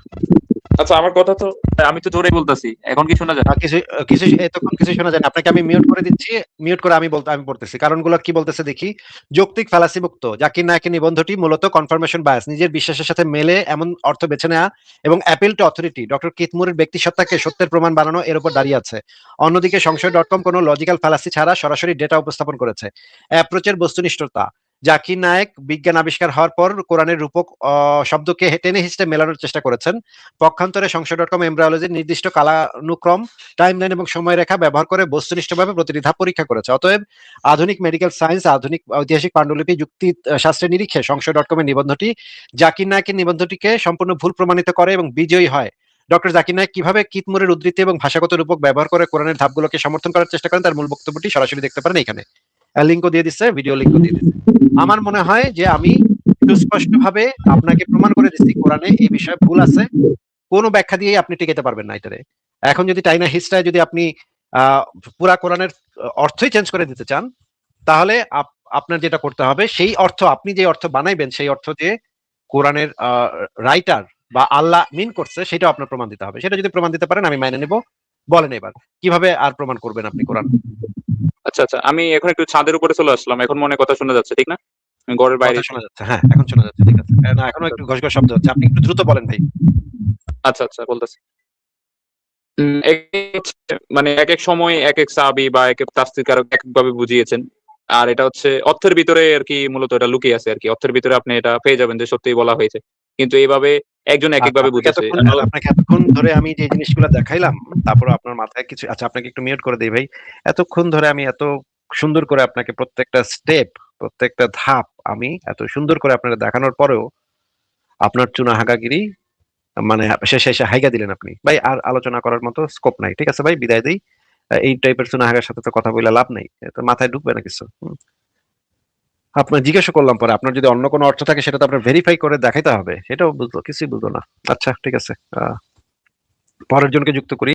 আচ্ছা আমার কথা তো আমি তো জোরে বলতেছি, এখন কি শোনা যায়? কিছু কিছু এতক্ষণ কিছু শোনা যায় না। আপনাকে আমি মিউট করে দিচ্ছি। মিউট করে আমি পড়তেছি। কারণগুলো কি বলতেছে দেখি। যৌক্তিক ফ্যালাসি মুক্ত জাকির নায়েকের নিবন্ধটি মূলত কনফার্মেশন বায়াস, নিজের বিশ্বাসের সাথে মেলে এমন অর্থ বেছে নেওয়া এবং appeal to authority doctor Keith মুরের ব্যক্তিসত্তাকে সত্যের প্রমাণ বানানো এর উপর দাঁড়িয়ে আছে। অন্যদিকে সংশয়.com কোনো লজিক্যাল ফ্যালাসি ছাড়া সরাসরি ডেটা উপস্থাপন করেছে। অ্যাপ্রোচের বস্তুনিষ্ঠতা, জাকির নায়েক বিজ্ঞান আবিষ্কার হওয়ার পর কোরআনের রূপক শব্দকে টেনে হিসেবে মেলানোর চেষ্টা করেছেন। পক্ষান্তরে সংশয়.com এমব্রায়োলজির নির্দিষ্ট কালানুক্রম, টাইমলাইন এবং সময়রেখা ব্যবহার করে বস্তুনিষ্ঠভাবে প্রতিটি ধাপ পরীক্ষা করেছে। অতএব আধুনিক মেডিকেল সায়েন্স, আধুনিক ঐতিহাসিক পাণ্ডুলিপি, যুক্তি শাস্ত্রের নিরীক্ষে সংশয়.com এর নিবন্ধটি জাকির নায়েকের নিবন্ধটিকে সম্পূর্ণ ভুল প্রমাণিত করে এবং বিজয়ী হয়। ডক্টর জাকির নায়েক কিভাবে কিথ মুরের উদ্ধৃতি এবং ভাষাগত রূপক ব্যবহার করে কোরআনের ধাপগুলোকে সমর্থন করার চেষ্টা করেন তার মূল বক্তব্যটি সরাসরি দেখতে পারেন এখানে। লিঙ্কও দিয়ে দিচ্ছে, ভিডিও লিঙ্কও দিয়ে দিচ্ছে। আমার মনে হয় যে আমি সুস্পষ্টভাবে আপনাকে প্রমাণ করে দিচ্ছি কোরআনে এই বিষয়ে ভুল আছে। কোনো ব্যাখ্যা দিয়ে আপনি টিকাতে পারবেন না এটারে। এখন যদি টাইনা হিস্ট্রায় যদি আপনি পুরা কোরআনের অর্থই চেঞ্জ করে দিতে চান, তাহলে আপনার যেটা করতে হবে সেই অর্থ, আপনি যে অর্থ বানাইবেন সেই অর্থ যে কোরআনের রাইটার বা আল্লাহ মিন করছে সেটা আপনার প্রমাণ দিতে হবে। সেটা যদি প্রমাণ দিতে পারেন আমি মাইনে নেব। বলেন এবার কিভাবে আর প্রমাণ করবেন আপনি কোরআন? আচ্ছা আচ্ছা, আমি এখন একটু ছাদের উপরে চলে আসলাম, এখন মনে কথা শোনা যাচ্ছে ঠিক না? আমি ঘরের বাইরে। কথা শোনা যাচ্ছে, হ্যাঁ এখন শোনা যাচ্ছে, ঠিক আছে। না এখনো একটু ঘষ ঘষ শব্দ হচ্ছে, আপনি একটু দ্রুত বলেন ভাই। আচ্ছা আচ্ছা, বলতেছি। মানে এক এক সময় এক এক সাহাবী বা এক এক তাফসীরকারক এক এক ভাবে বুঝিয়েছেন। আর এটা হচ্ছে অর্থের ভিতরে আর কি, মূলত এটা লুকিয়ে আছে আর কি। অর্থের ভিতরে আপনি এটা পেয়ে যাবেন যে সত্যিই বলা হয়েছে, কিন্তু এইভাবে একজন এক এক ভাবে বুঝেছে। আপনাকে এতক্ষণ ধরে আমি যে জিনিসগুলো দেখাইলাম, তারপর আপনার মাথায় কিছু, আচ্ছা আপনাকে একটু মিউট করে দিই ভাই। এতক্ষণ ধরে আমি এত সুন্দর করে আপনাকে প্রত্যেকটা স্টেপ, প্রত্যেকটা ধাপ আমি এত সুন্দর করে আপনাকে দেখানোর পরেও আপনার চুনা হাগাগিরি, মানে শেষে এসে হাইগা দিলেন আপনি। ভাই আর আলোচনা করার মতো স্কোপ নাই, ঠিক আছে ভাই, বিদায় দিই। এই টাইপের চুনা হাগার সাথে তো কথা বলে লাভ নেই, তো মাথায় ঢুকবে না কিছু। আপনার জিজ্ঞাসা করলাম পরে, আপনার যদি অন্য কোনো অর্থ থাকে সেটা তো আপনার ভেরিফাই করে দেখাইতে হবে, সেটাও বুঝলো, কিছুই বুঝলো না। আচ্ছা ঠিক আছে, পরের জনকে যুক্ত করি।